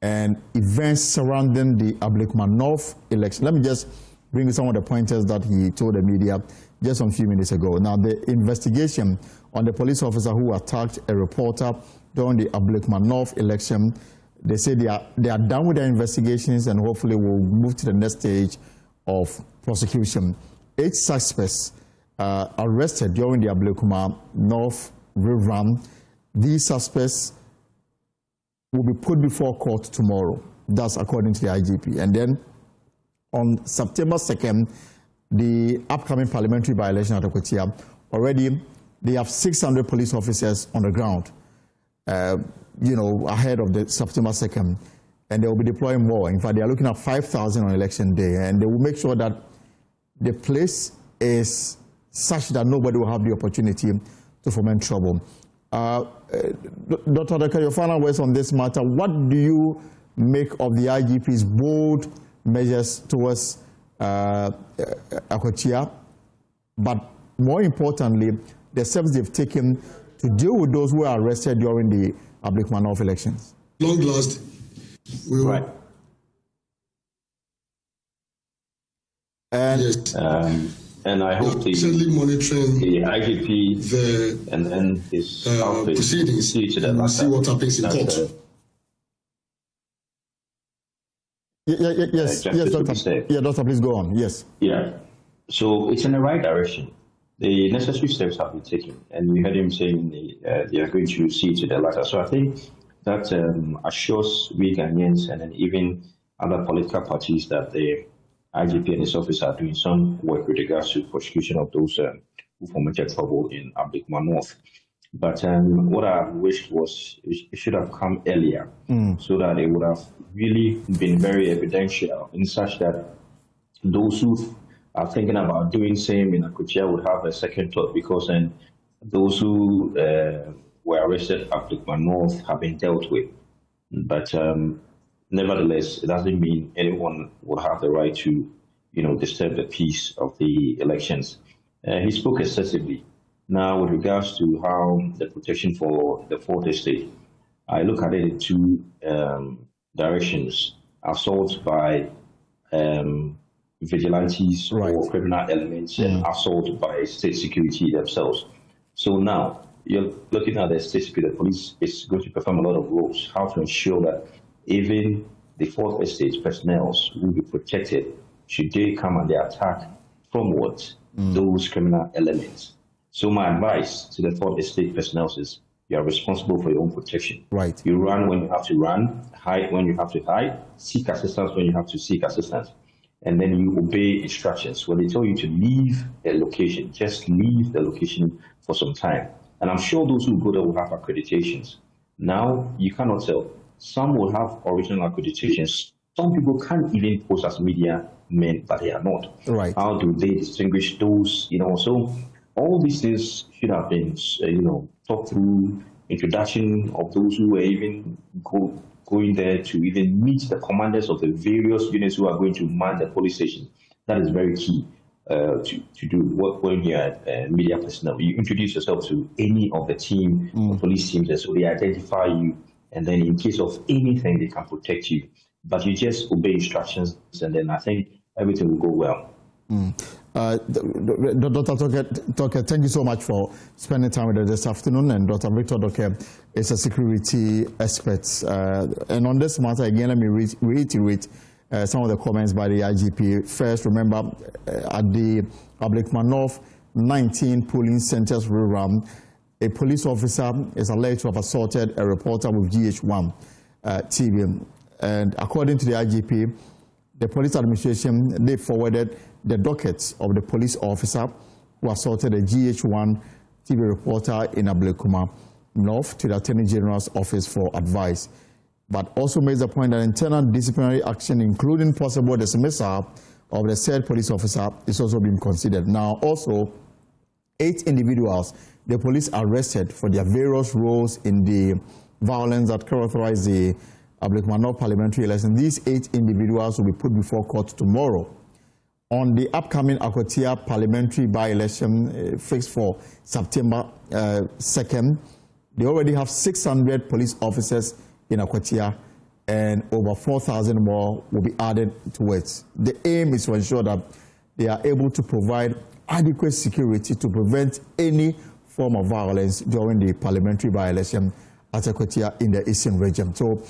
and events surrounding the Ablekuma North election. Let me just bring some of the pointers that he told the media just a few minutes ago. Now, the investigation on the police officer who attacked a reporter during the Ablekuma North election, they say they are done with their investigations and hopefully will move to the next stage of prosecution. 8 suspects arrested during the Ablekuma North rerun. These suspects will be put before court tomorrow. That's according to the IGP. And then on September 2nd, the upcoming parliamentary by-election at Akwatia, already they have 600 police officers on the ground, ahead of the September 2nd, and they will be deploying more. In fact, they are looking at 5,000 on election day, and they will make sure that the place is such that nobody will have the opportunity to foment trouble. Dr. Adaka, your final words on this matter. What do you make of the IGP's bold measures towards Akwatia, but more importantly, the steps they've taken to deal with those who are arrested during the Ablekuma North elections? Long last, we will. Right. And Yes. And I hope the monitoring IGP and then his proceedings see to and see what happens in court. Yes, Doctor. Yeah, Doctor, please go on. Yes. Yeah. So it's in the right direction. The necessary steps have been taken, and we heard him saying they are going to see to the latter. So I think that assures we Ghanaians and then even other political parties that the IGP and his office are doing some work with regards to prosecution of those who fomented trouble in Ablekuma North. But what I wished was it should have come earlier so that it would have really been very evidential in such that those who are thinking about doing same in Akwatia would have a second thought, because then those who were arrested at Ablekuma North have been dealt with. But nevertheless, it doesn't mean anyone will have the right to, disturb the peace of the elections. He spoke excessively. Now, with regards to how the protection for the fourth estate, I look at it in 2 directions: assault by vigilantes or criminal elements, and assault by state security themselves. So now you're looking at the state security. The police is going to perform a lot of roles. How to ensure that even the fourth estate personnel will be protected should they come and they attack from those criminal elements. So my advice to the fourth estate personnel is you are responsible for your own protection. Right. You run when you have to run, hide when you have to hide, seek assistance when you have to seek assistance, and then you obey instructions. When they tell you to leave a location, just leave the location for some time. And I'm sure those who go there will have accreditations. Now, you cannot tell. Some will have original accreditations. Some people can't even pose as media men, but they are not. Right. How do they distinguish those, So all these things should have been, thought through. Introduction of those who were even going there to even meet the commanders of the various units who are going to man the police station. That is very key to do when you are media personnel. You introduce yourself to any of the team, the police teams, and so they identify you, and then in case of anything, they can protect you. But you just obey instructions, and then I think everything will go well. Dr. Toke, thank you so much for spending time with us this afternoon. And Dr. Victor Toke is a security expert. And on this matter, again, let me reiterate some of the comments by the IGP. First, remember, at the Ablekuma North 19 polling centers rerun, a police officer is alleged to have assaulted a reporter with GH1 TV. And according to the IGP, the police administration, they forwarded the dockets of the police officer who assaulted a GH1 TV reporter in Ablekuma North to the Attorney General's office for advice, but also makes the point that internal disciplinary action, including possible dismissal of the said police officer, is also being considered. Now, also, 8 individuals the police arrested for their various roles in the violence that characterized the Ablekuma North parliamentary election. These 8 individuals will be put before court tomorrow. On the upcoming Akwatia parliamentary by-election fixed for September 2nd, they already have 600 police officers in Akwatia and over 4,000 more will be added to it. The aim is to ensure that they are able to provide adequate security to prevent any form of violence during the parliamentary by-election at Akwatia in the Eastern region. So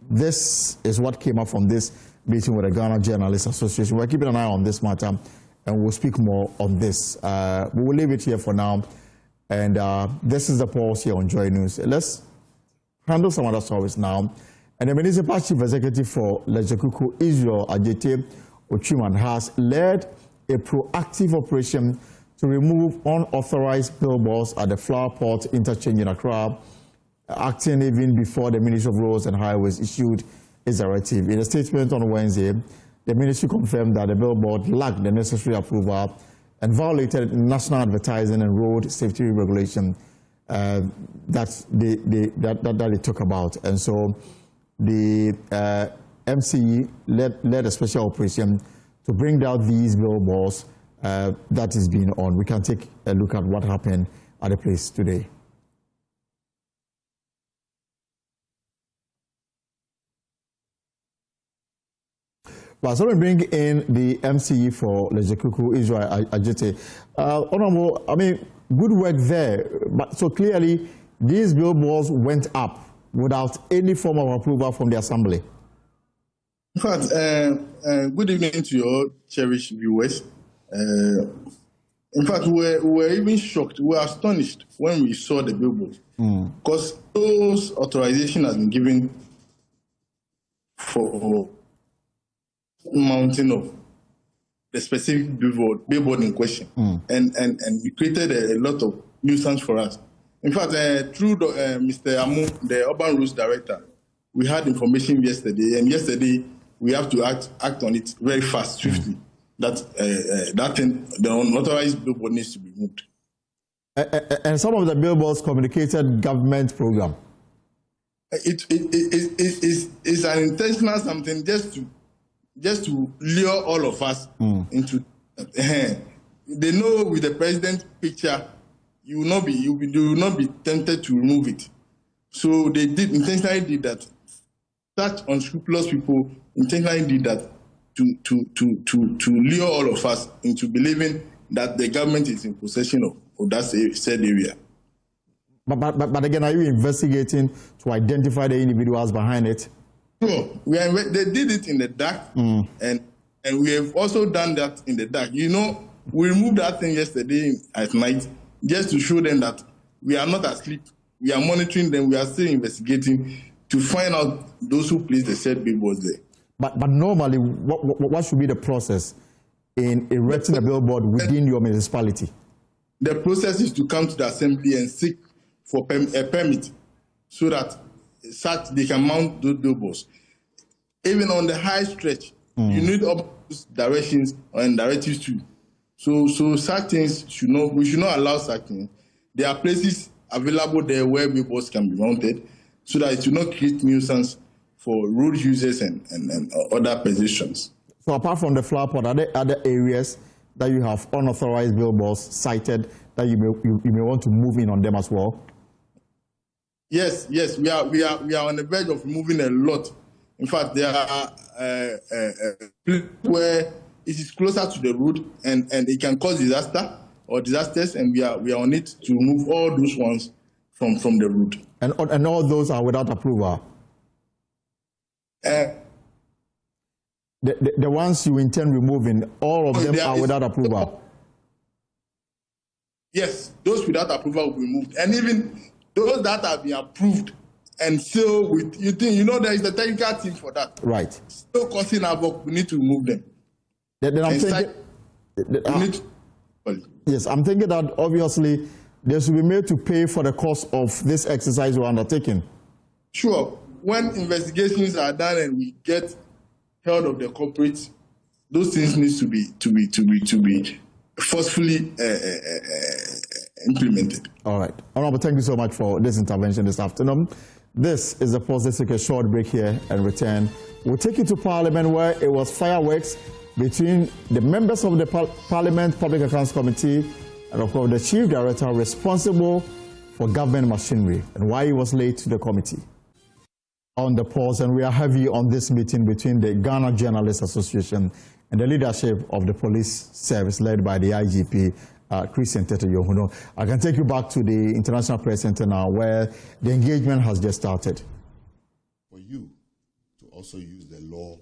this is what came up from this meeting with the Ghana Journalists Association. We're keeping an eye on this matter, and we'll speak more on this. We will leave it here for now. And this is the pulse here on JoyNews. Let's handle some other stories now. And the Municipal Chief Executive for Lejekuku, Israel Ajete Ochiman, has led a proactive operation to remove unauthorized billboards at the Flower Port interchange in Accra, acting even before the Ministry of Roads and Highways issued its directive. In a statement on Wednesday, the ministry confirmed that the billboard lacked the necessary approval and violated national advertising and road safety regulation that they talk about. And so the MCE led a special operation to bring down these billboards that is being on. We can take a look at what happened at the place today. Well, so we bring in the MCE for Lejekuku, Israel Ajete. Honorable, I mean, good work there. But so clearly, these billboards went up without any form of approval from the Assembly. In fact, good evening to your cherished viewers. In fact, we were even shocked. We were astonished when we saw the billboards, because those authorization has been given for mounting of the specific billboard in question, and it created a lot of nuisance for us. In fact, through Mr. Amu, the Urban Roads Director, we had information yesterday, and yesterday we have to act on it very fast, swiftly. That the unauthorized billboard needs to be moved. And some of the billboards communicated government program. It's an intentional something just to lure all of us into. They know with the president's picture, you will not be tempted to remove it. So they intentionally did that. Such unscrupulous people intentionally did that to lure all of us into believing that the government is in possession of that said area. But again, are you investigating to identify the individuals behind it? Sure. They did it in the dark, and we have also done that in the dark. You know, we removed that thing yesterday at night just to show them that we are not asleep. We are monitoring them. We are still investigating to find out those who placed the said billboards there. But normally, what should be the process in erecting a billboard within your municipality? The process is to come to the assembly and seek for a permit so that they can mount those billboards. Even on the high stretch, you need directions and directives too. So such things we should not allow such things. There are places available there where billboards can be mounted so that it will not create nuisance for road users and other pedestrians. So apart from the flower pot, are there other areas that you have unauthorized billboards cited that you may want to move in on them as well? Yes, we are on the verge of moving a lot. In fact, there are places where it is closer to the road and it can cause disaster or disasters, and we are on it to remove all those ones from the road. And all those are without approval? The ones you intend removing, all of them are without approval? Yes, those without approval will be removed. And even those that have been approved and still there is a technical team for that. Right. Still causing havoc, we need to remove them. Then I'm thinking, yes, I'm thinking that obviously they should be made to pay for the cost of this exercise we're undertaking. Sure. When investigations are done and we get held of the culprits, those things need to be forcefully implemented. All right. Honorable, thank you so much for this intervention this afternoon. This is the pause. Let's take a short break here and return. We'll take you to Parliament, where it was fireworks between the members of the Parliament Public Accounts Committee and, of course, the Chief Director responsible for government machinery and why he was late to the committee. On the pause, and we are heavy on this meeting between the Ghana Journalists Association and the leadership of the police service led by the IGP, Christian Tete Yohuno. I can take you back to the International Press Center now, where the engagement has just started. For you to also use the law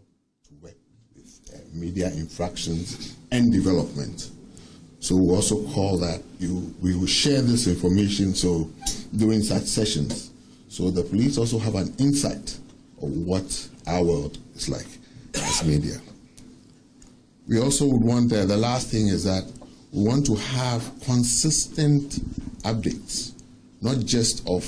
to work with media infractions and development. So we also call that we will share this information so during such sessions. So the police also have an insight of what our world is like as media. We also would want the last thing is that we want to have consistent updates, not just of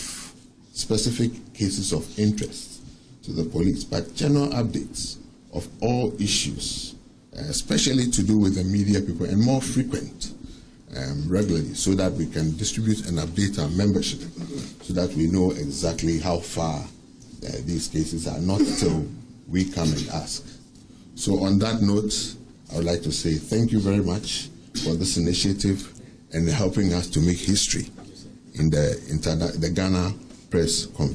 specific cases of interest to the police, but general updates of all issues, especially to do with the media people, and more frequent, regularly, so that we can distribute and update our membership, so that we know exactly how far these cases are, not till we come and ask. So on that note, I would like to say thank you very much for this initiative and helping us to make history in the Ghana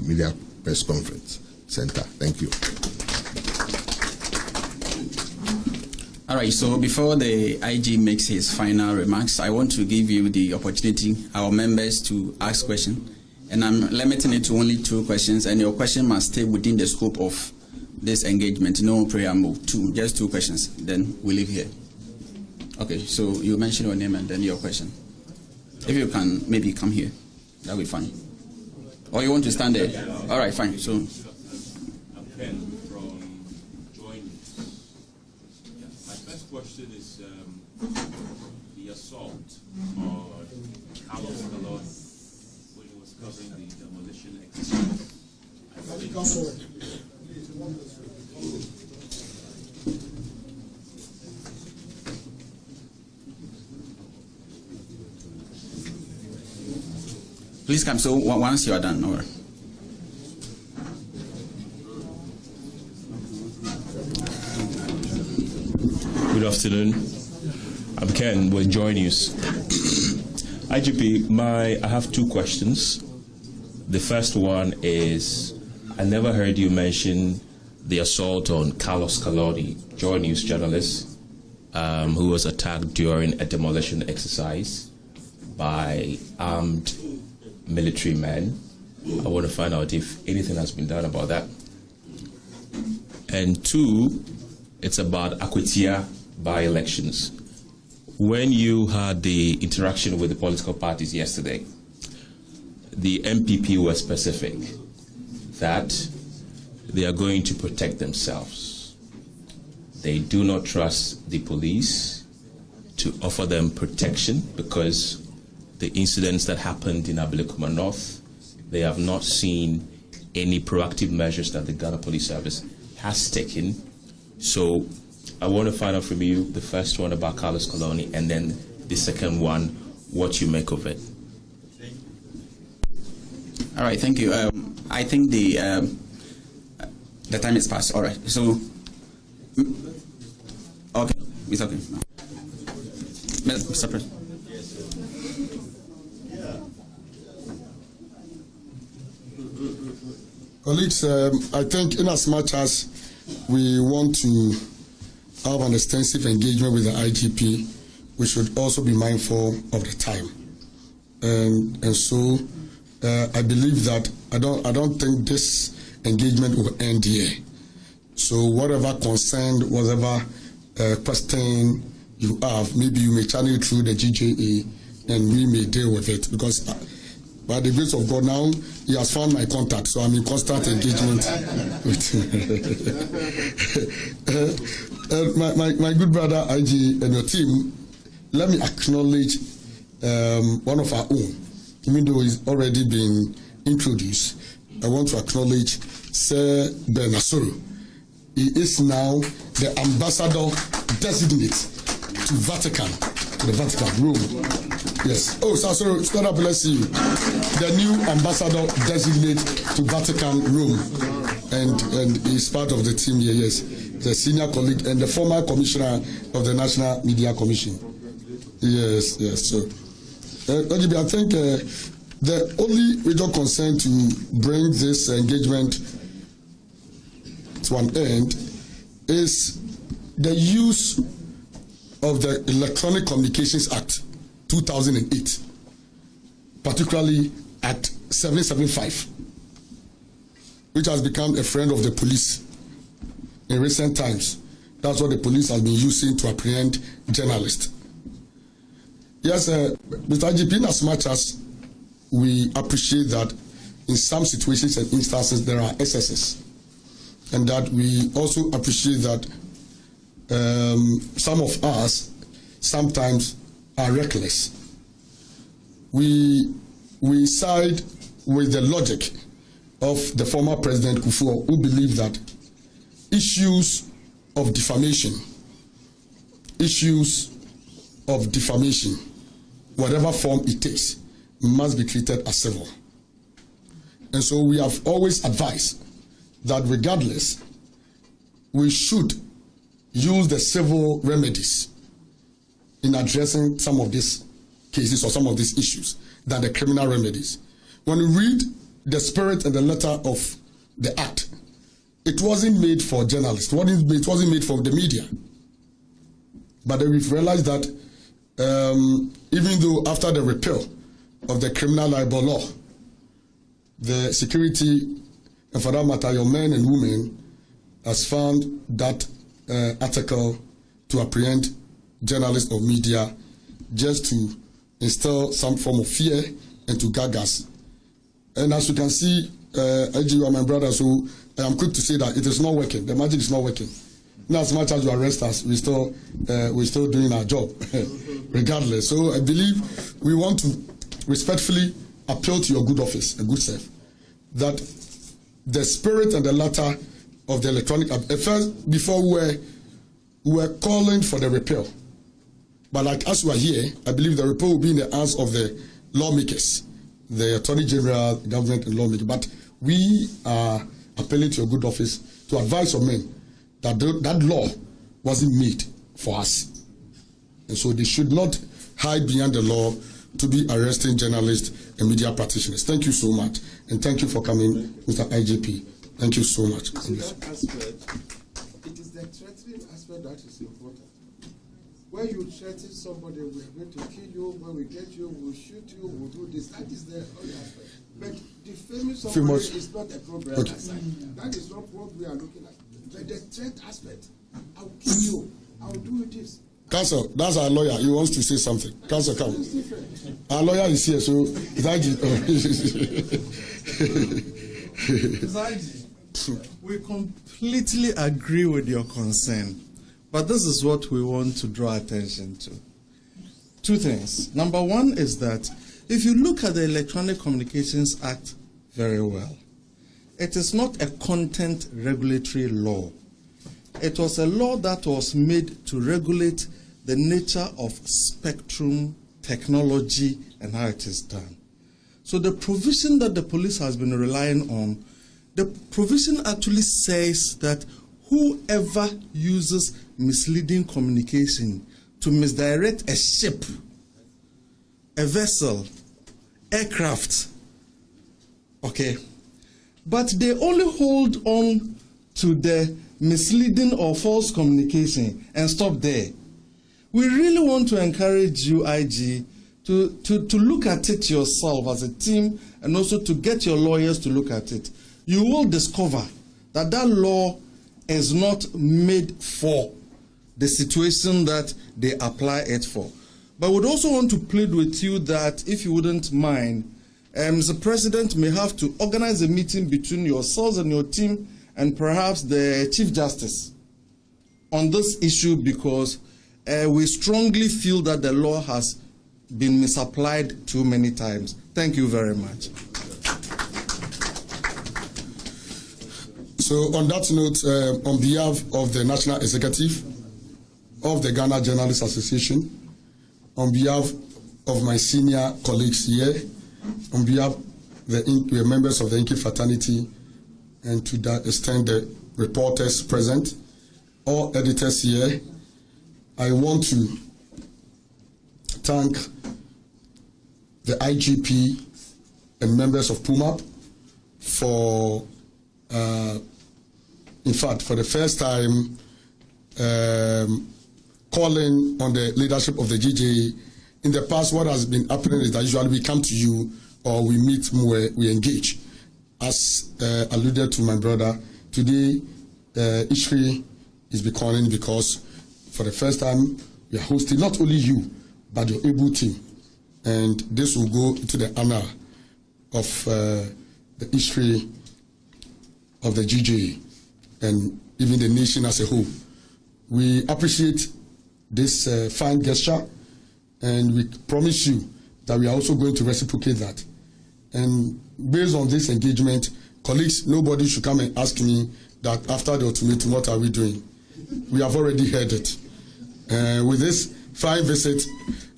Media Press Conference Center. Thank you. All right, so before the IG makes his final remarks, I want to give you the opportunity, our members, to ask questions. And I'm limiting it to only 2 questions, and your question must stay within the scope of this engagement. No preamble. Just 2 questions. Then we leave here. Okay, so you mention your name and then your question. If you can, maybe come here. That'll be fine. Or you want to stand there? All right, fine. So. I'm Ken from JoyNews. My first question is the assault on Carlos Kalos when he was covering the demolition exercise. Please come. So once you are done, all right. Good afternoon. I'm Ken with JoyNews. IGP, I have 2 questions. The first one is, I never heard you mention the assault on Carlos Kalodi, JoyNews journalist, who was attacked during a demolition exercise by armed military men. I want to find out if anything has been done about that. And 2, it's about Akwatia by-elections. When you had the interaction with the political parties yesterday, the MPP was specific that they are going to protect themselves. They do not trust the police to offer them protection because the incidents that happened in Ablekuma North, they have not seen any proactive measures that the Ghana Police Service has taken. So I want to find out from you the first one about Carlos Coloni, and then the second one, what you make of it. All right, thank you. I think the time is past. All right, so okay, it's okay. Mr. President. Colleagues, I think in as much as we want to have an extensive engagement with the IGP, we should also be mindful of the time. And so I believe that I don't think this engagement will end here. So whatever concern, whatever question you have, maybe you may channel it through the GJA and we may deal with it, because by the grace of God now, he has found my contact, so I'm in constant engagement with him. My good brother IG and your team, let me acknowledge one of our own, even though he's already been introduced. I want to acknowledge Sir Bernasoro. He is now the ambassador designate to the Vatican, Rome. Yes. Oh, sorry, God bless you. The new ambassador designate to Vatican, Rome, and he's part of the team here. Yes, the senior colleague and the former commissioner of the National Media Commission. Yes. So, I think the only major concern to bring this engagement to an end is the use of the Electronic Communications Act 2008, particularly Act 775, which has become a friend of the police in recent times. That's what the police has been using to apprehend journalists. Yes, Mr. IGP, in as much as we appreciate that in some situations and instances there are excesses, and that we also appreciate that some of us sometimes are reckless. We side with the logic of the former President Kufuor, who believed that issues of defamation, whatever form it takes, must be treated as civil. And so we have always advised that regardless, we should use the civil remedies in addressing some of these cases or some of these issues than the criminal remedies. When we read the spirit and the letter of the act, it wasn't made for journalists, it wasn't made for the media. But then we've realized that even though after the repeal of the criminal libel law, the security, and for that matter, your men and women, has found that article to apprehend journalists or media just to instill some form of fear and to gag us. And as you can see, you are my brother, so I am quick to say that it is not working. The magic is not working. In as much as you arrest us, we're still doing our job, regardless. So I believe we want to respectfully appeal to your good office, a good self, that the spirit and the letter of the electronic, first, before we were calling for the repeal. But like as we are here, I believe the repeal will be in the hands of the lawmakers, the Attorney General, the government, and lawmakers. But we are appealing to your good office to advise your men that that law wasn't made for us. And so they should not hide behind the law to be arresting journalists and media practitioners. Thank you so much. And thank you for coming, Mr. IGP. Thank you so much. See, that aspect, it is the threatening aspect that is important. When you threaten somebody, we are going to kill you, when we get you, we'll shoot you, we'll do this. That is the other aspect. But defaming somebody is not a problem. Okay. That is not what we are looking at. But the threat aspect, I'll kill you, I'll do this. Counsel, that's our lawyer. He wants to say something. Counsel, come. Our lawyer is here, so thank you. We completely agree with your concern, but this is what we want to draw attention to. Two things. Number one is that if you look at the Electronic Communications Act very well, it is not a content regulatory law. It was a law that was made to regulate the nature of spectrum technology and how it is done. So the provision that the police has been relying on, the provision actually says that whoever uses misleading communication to misdirect a ship, a vessel, aircraft, okay, but they only hold on to the misleading or false communication and stop there. We really want to encourage you, IG, to look at it yourself as a team and also to get your lawyers to look at it. You will discover that that law is not made for the situation that they apply it for. But we'd also want to plead with you that, if you wouldn't mind, Mr. President may have to organize a meeting between yourselves and your team and perhaps the Chief Justice on this issue, because we strongly feel that the law has been misapplied too many times. Thank you very much. So on that note, on behalf of the National Executive of the Ghana Journalists Association, on behalf of my senior colleagues here, on behalf of the members of the Inky fraternity, and to that extent the reporters present, all editors here, I want to thank the IGP and members of PUMAP for in fact, for the first time, calling on the leadership of the GJA. In the past, what has been happening is that usually we come to you or we meet more, we engage. As alluded to my brother, today, IGP is becoming because for the first time, we are hosting not only you, but your able team. And this will go to the honor of the history of the GJA and even the nation as a whole. We appreciate this fine gesture, and we promise you that we are also going to reciprocate that. And based on this engagement, colleagues, nobody should come and ask me that after the ultimatum, what are we doing? We have already heard it. With this fine visit,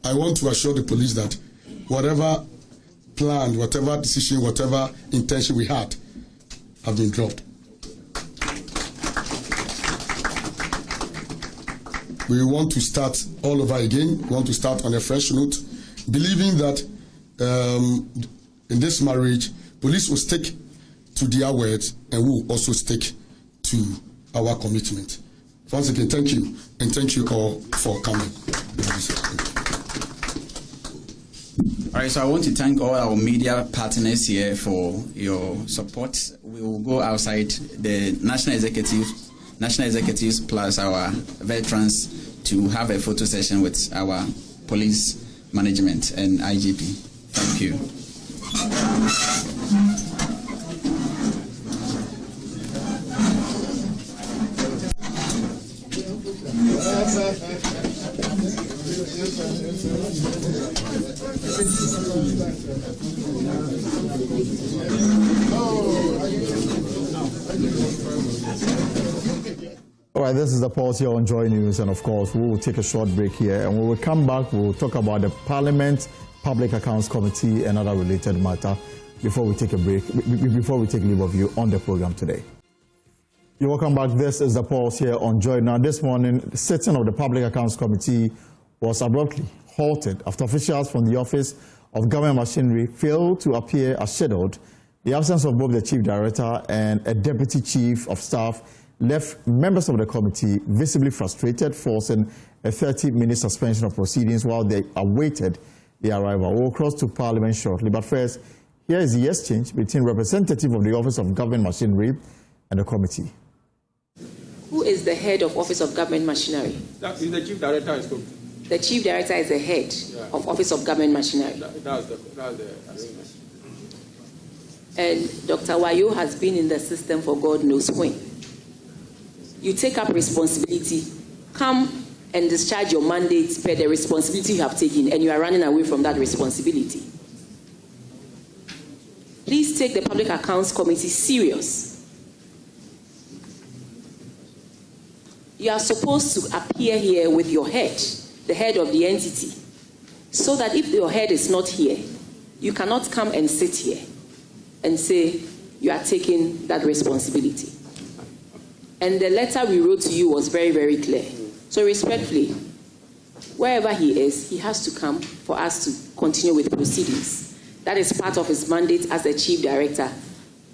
I want to assure the police that whatever plan, whatever decision, whatever intention we had have been dropped. We want to start all over again. We want to start on a fresh note, believing that in this marriage, police will stick to their words and we will also stick to our commitment. Once again, thank you, and thank you all for coming. All right, so I want to thank all our media partners here for your support. We will go outside the national executives plus our veterans to have a photo session with our police management and IGP. Thank you. All right, this is the pulse here on JoyNews, and of course, we will take a short break here, and when we come back, we will talk about the Parliament Public Accounts Committee and other related matter before we take a break, before we take leave of you on the program today. You're welcome back. This is the pulse here on Joy. Now, this morning, the sitting of the Public Accounts Committee was abruptly halted after officials from the Office of Government Machinery failed to appear as scheduled. The absence of both the Chief Director and a Deputy Chief of Staff left members of the committee visibly frustrated, forcing a 30-minute suspension of proceedings while they awaited the arrival. We'll cross to Parliament shortly, but first, here is the exchange between representative of the Office of Government Machinery and the committee. Who is the head of Office of Government Machinery? That is the Chief Director. The Chief Director is the head of Office of Government Machinery. That's the arrangement. And Dr. Wayo has been in the system for God knows when. You take up responsibility, come and discharge your mandate per the responsibility you have taken, and you are running away from that responsibility. Please take the Public Accounts Committee serious. You are supposed to appear here with your head, the head of the entity, so that if your head is not here, you cannot come and sit here and say you are taking that responsibility. And the letter we wrote to you was very, very clear. So respectfully, wherever he is, he has to come for us to continue with proceedings. That is part of his mandate as the Chief Director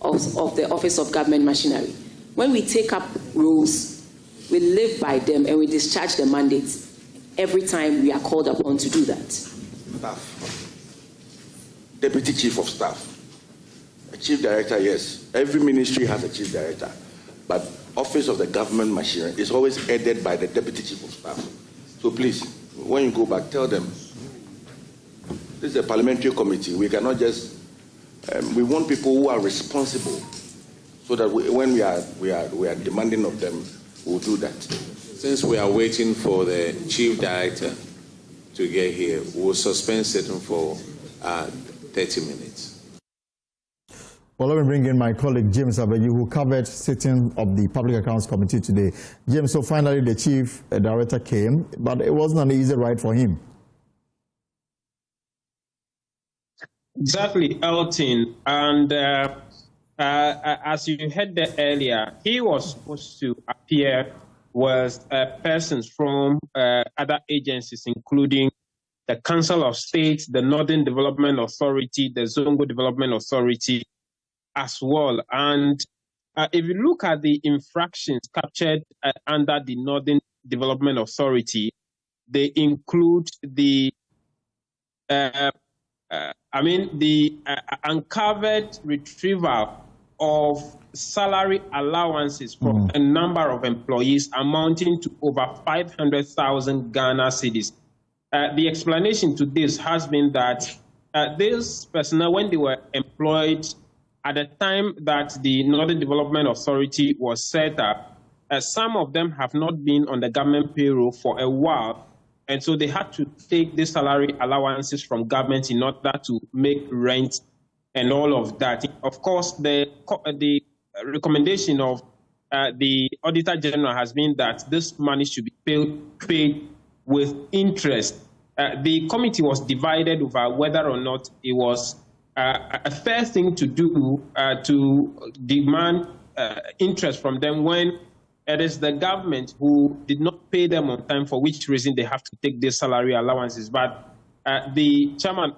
of the Office of Government Machinery. When we take up roles, we live by them and we discharge the mandate every time we are called upon to do that. Staff. Deputy Chief of Staff. A Chief Director, yes. Every ministry has a Chief Director. But Office of the Government Machinery is always headed by the Deputy Chief of Staff. So please, when you go back, tell them, this is a parliamentary committee. We cannot just, we want people who are responsible so that when we are demanding of them, we'll do that. Since we are waiting for the Chief Director to get here, we'll suspend sitting for 30 minutes. Well, let me bring in my colleague James Abeyu, who covered sitting of the Public Accounts Committee today. James, so finally the Chief Director came, but it wasn't an easy ride for him. Exactly, Elton. And as you heard there earlier, he was supposed to appear with persons from other agencies, including the Council of State, the Northern Development Authority, the Zongo Development Authority, as well. And if you look at the infractions captured under the Northern Development Authority, they include the uncovered retrieval of salary allowances from a number of employees amounting to over 500,000 Ghana cedis. The explanation to this has been that these personnel, when they were employed at the time that the Northern Development Authority was set up, some of them have not been on the government payroll for a while, and so they had to take the salary allowances from government in order to make rent and all of that. Of course, the recommendation of the Auditor General has been that this money should be paid with interest. The committee was divided over whether or not it was a fair thing to do to demand interest from them when it is the government who did not pay them on time, for which reason they have to take their salary allowances. But the chairman,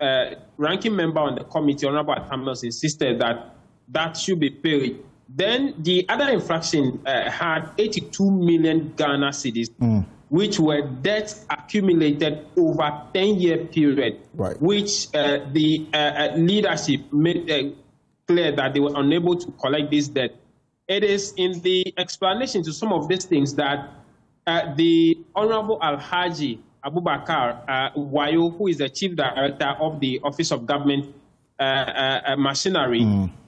ranking member on the committee, Honorable Atamos, insisted that that should be paid. Then the other infraction had 82 million Ghana cedis, which were debts accumulated over a 10-year period, which the leadership made clear that they were unable to collect this debt. It is in the explanation to some of these things that the Honorable Alhaji Abubakar Wayo, who is the Chief Director of the Office of Government Machinery,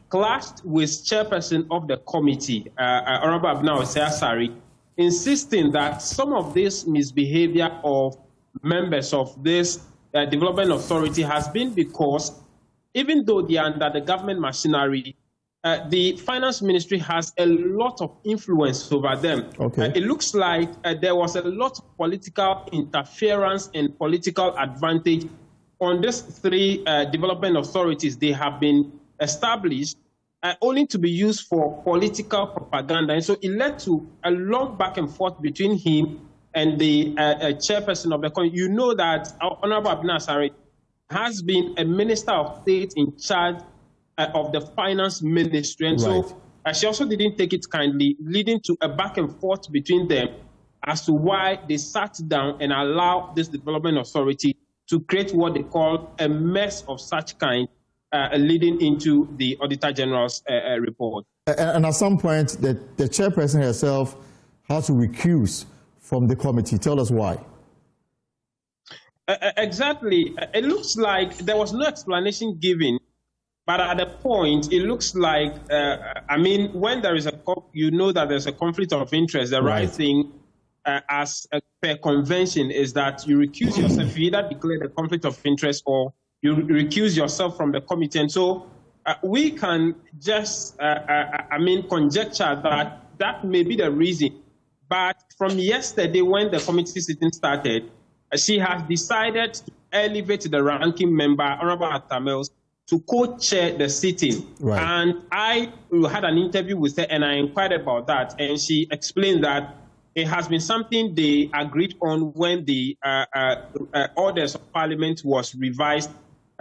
clashed with chairperson of the committee, Honorable Abna Osei-Asari, insisting that some of this misbehavior of members of this development authority has been because even though they are under the government machinery, the finance ministry has a lot of influence over them. It looks like there was a lot of political interference and political advantage on these three development authorities. They have been established only to be used for political propaganda. And so it led to a long back and forth between him and the chairperson of the country. You know that Honorable Abna Asari has been a minister of state in charge of the finance ministry. And so she also didn't take it kindly, leading to a back and forth between them as to why they sat down and allowed this development authority to create what they call a mess of such kind, leading into the Auditor General's report. And at some point, the chairperson herself had to recuse from the committee. Tell us why. Exactly. It looks like there was no explanation given, but at the point, it looks like, when there is you know that there's a conflict of interest, the right thing as per convention is that you recuse yourself. You either declare the conflict of interest or you recuse yourself from the committee. And so we can just, conjecture that may be the reason. But from yesterday, when the committee sitting started, she has decided to elevate the ranking member, Honorable Atamels, to co-chair the sitting. And I had an interview with her and I inquired about that. And she explained that it has been something they agreed on when the orders of Parliament was revised,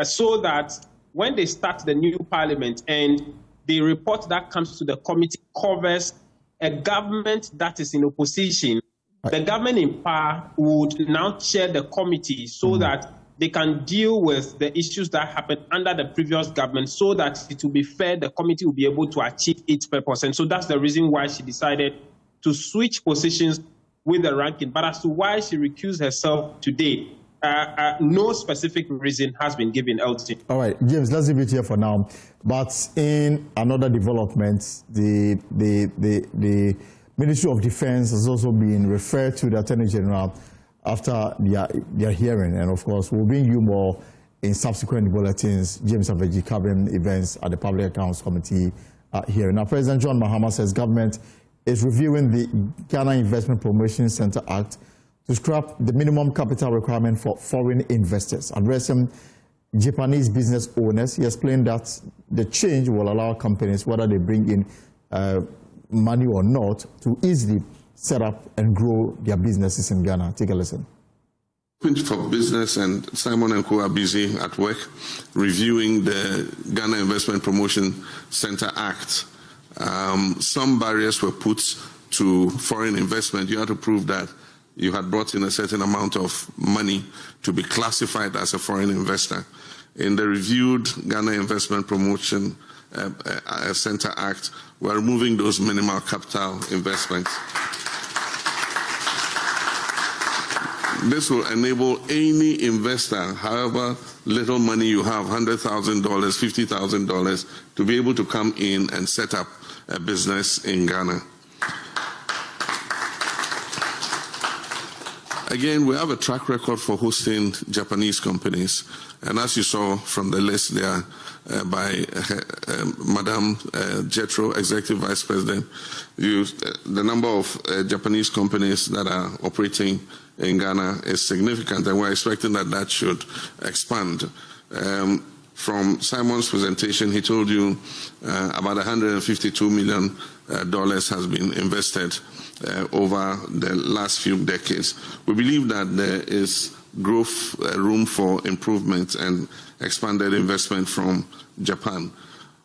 so that when they start the new Parliament and the report that comes to the committee covers a government that is in opposition, the government in power would now chair the committee so that they can deal with the issues that happened under the previous government, so that it will be fair, the committee will be able to achieve its purpose. And so that's the reason why she decided to switch positions with the ranking. But as to why she recused herself today, no specific reason has been given, Elton. All right, James, let's leave it here for now. But in another development, the Ministry of Defense has also been referred to the Attorney General after their hearing. And of course, we'll bring you more in subsequent bulletins. James Aveji covering events at the Public Accounts Committee hearing. Now, President John Mahama says government is reviewing the Ghana Investment Promotion Center Act to scrap the minimum capital requirement for foreign investors. Addressing Japanese business owners, he explained that the change will allow companies, whether they bring in money or not, to easily set up and grow their businesses in Ghana. Take a listen. For business, and Simon and Co are busy at work reviewing the Ghana Investment Promotion Center Act some barriers were put to foreign investment. You had to prove that you had brought in a certain amount of money to be classified as a foreign investor. In the reviewed Ghana Investment Promotion Center Act, we're removing those minimal capital investments. This will enable any investor, however little money you have, $100,000, $50,000, to be able to come in and set up a business in Ghana. Again, we have a track record for hosting Japanese companies. And as you saw from the list there by Madam Jethro, Executive Vice President, the number of Japanese companies that are operating in Ghana is significant, and we're expecting that that should expand. From Simon's presentation, he told you about $152 million has been invested over the last few decades. We believe that there is growth room for improvement and expanded investment from Japan.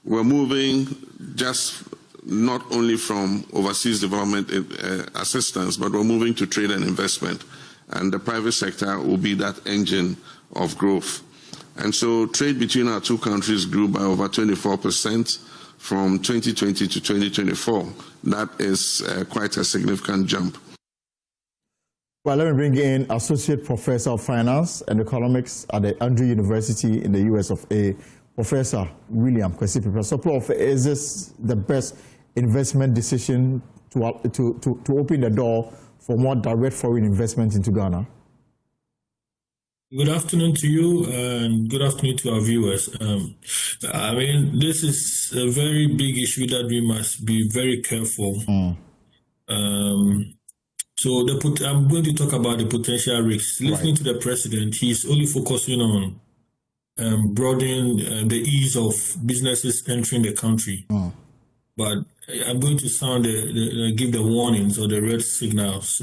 We're moving just not only from overseas development assistance, but we're moving to trade and investment. And the private sector will be that engine of growth. And so trade between our two countries grew by over 24% from 2020 to 2024. That is quite a significant jump. Well, let me bring in Associate Professor of Finance and Economics at the Andrew University in the US of A, Professor William Kwesi. So, Prof, is this the best investment decision to open the door for more direct foreign investment into Ghana? Good afternoon to you and good afternoon to our viewers. I mean, this is a very big issue that we must be very careful. So I'm going to talk about the potential risks. Listening to the president, he's only focusing on broadening the ease of businesses entering the country. But I'm going to give the warnings or the red signals.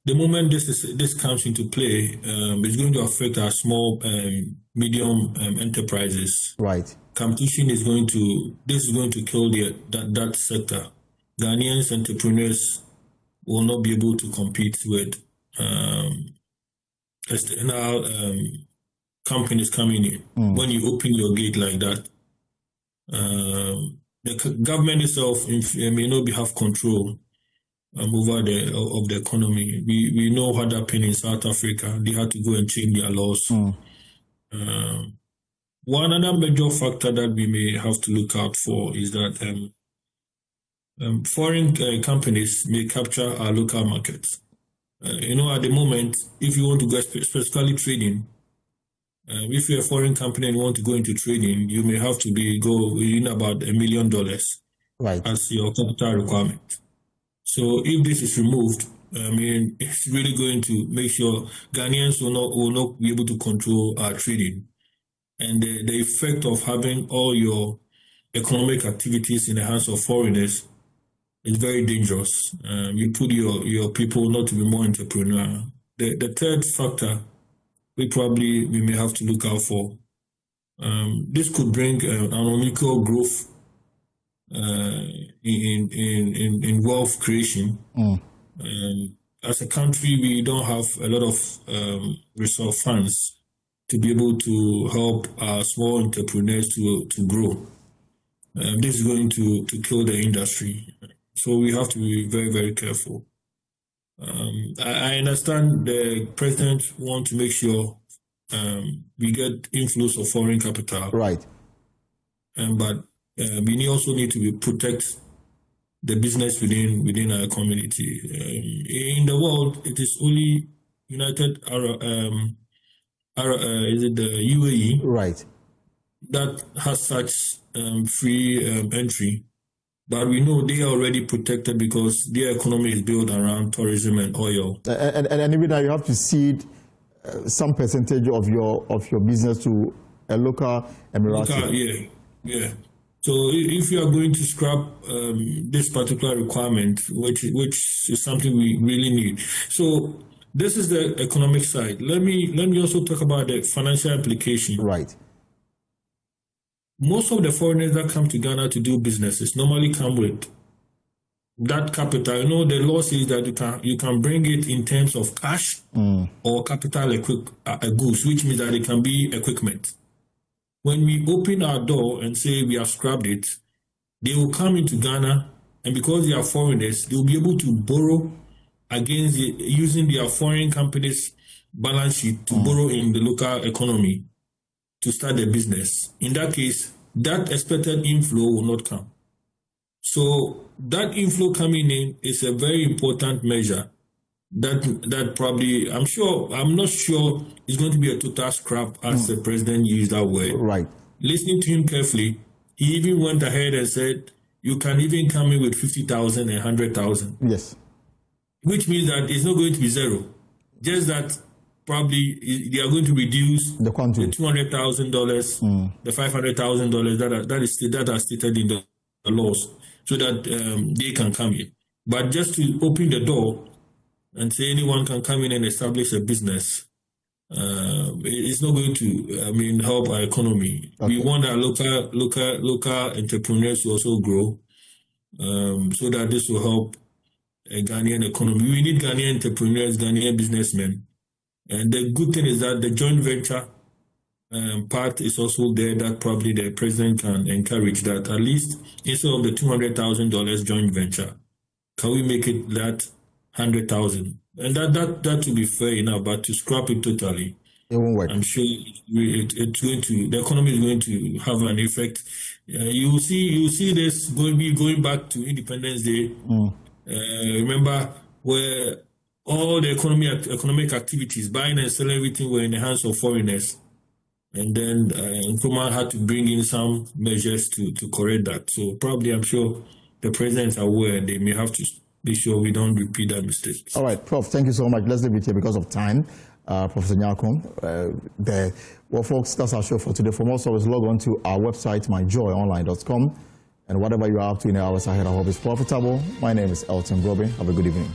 The moment this comes into play, it's going to affect our small, medium enterprises. Right. Competition is going to kill that sector. Ghanaians entrepreneurs will not be able to compete with external companies coming in. When you open your gate like that, the government itself may not have control over the economy. We know what happened in South Africa. They had to go and change their laws. One other major factor that we may have to look out for is that foreign companies may capture our local markets. At the moment, if you want to go specifically trading, if you're a foreign company and want to go into trading, you may have to go within about $1 million as your capital requirement. So if this is removed, it's really going to make sure Ghanaians will not be able to control our trading. And the effect of having all your economic activities in the hands of foreigners is very dangerous. You put your people not to be more entrepreneurial. The third factor we may have to look out for, this could bring an unequal growth in wealth creation. As a country, we don't have a lot of resource funds to be able to help our small entrepreneurs to grow. This is going to kill the industry. So we have to be very, very careful. I understand the president wants to make sure we get inflows of foreign capital. Right. But we also need to protect the business within our community. In the world, it is only United Arab, is it the UAE? Right. That has such free entry. But we know they are already protected because their economy is built around tourism and oil. And even now you have to cede some percentage of your business to a local Emirati. Yeah. So if you are going to scrap this particular requirement, which is something we really need. So this is the economic side. Let me also talk about the financial implication. Right. most of the foreigners that come to Ghana to do businesses normally come with that capital. You know, the law says that you can bring it in terms of cash or capital goods, which means that it can be equipment. When we open our door and say we have scrapped it, they will come into Ghana, and because they are foreigners, they will be able to borrow against using their foreign companies' balance sheet to borrow in the local economy to start their business. In that case, that expected inflow will not come. So that inflow coming in is a very important measure that probably, I'm not sure it's going to be a total scrap as the president used that word. Right. Listening to him carefully, he even went ahead and said, you can even come in with 50,000 and 100,000. Yes. Which means that it's not going to be zero. Just that probably they are going to reduce the $200,000, the $500,000 that are stated in the laws, so that they can come in. But just to open the door and say anyone can come in and establish a business, it's not going to, help our economy. Okay. We want our local entrepreneurs to also grow, so that this will help a Ghanaian economy. We need Ghanaian entrepreneurs, Ghanaian businessmen. And the good thing is that the joint venture part is also there, that probably the president can encourage that. At least instead of the $200,000 joint venture, can we make it that 100,000? And that will be fair enough, but to scrap it totally, it won't work. I'm sure the economy is going to have an effect. You will see this going back to Independence Day. Remember where all the economic activities, buying and selling everything, were in the hands of foreigners. And then Nkrumah had to bring in some measures to correct that. So probably, I'm sure the president is aware they may have to be sure we don't repeat that mistake. All right, Prof, thank you so much. Let's leave it here because of time. Professor Nyakom. Well, folks, that's our show for today. For more stories, log on to our website, myjoyonline.com. And whatever you are up to in the hours ahead, I hope it's profitable. My name is Elton Grobe. Have a good evening.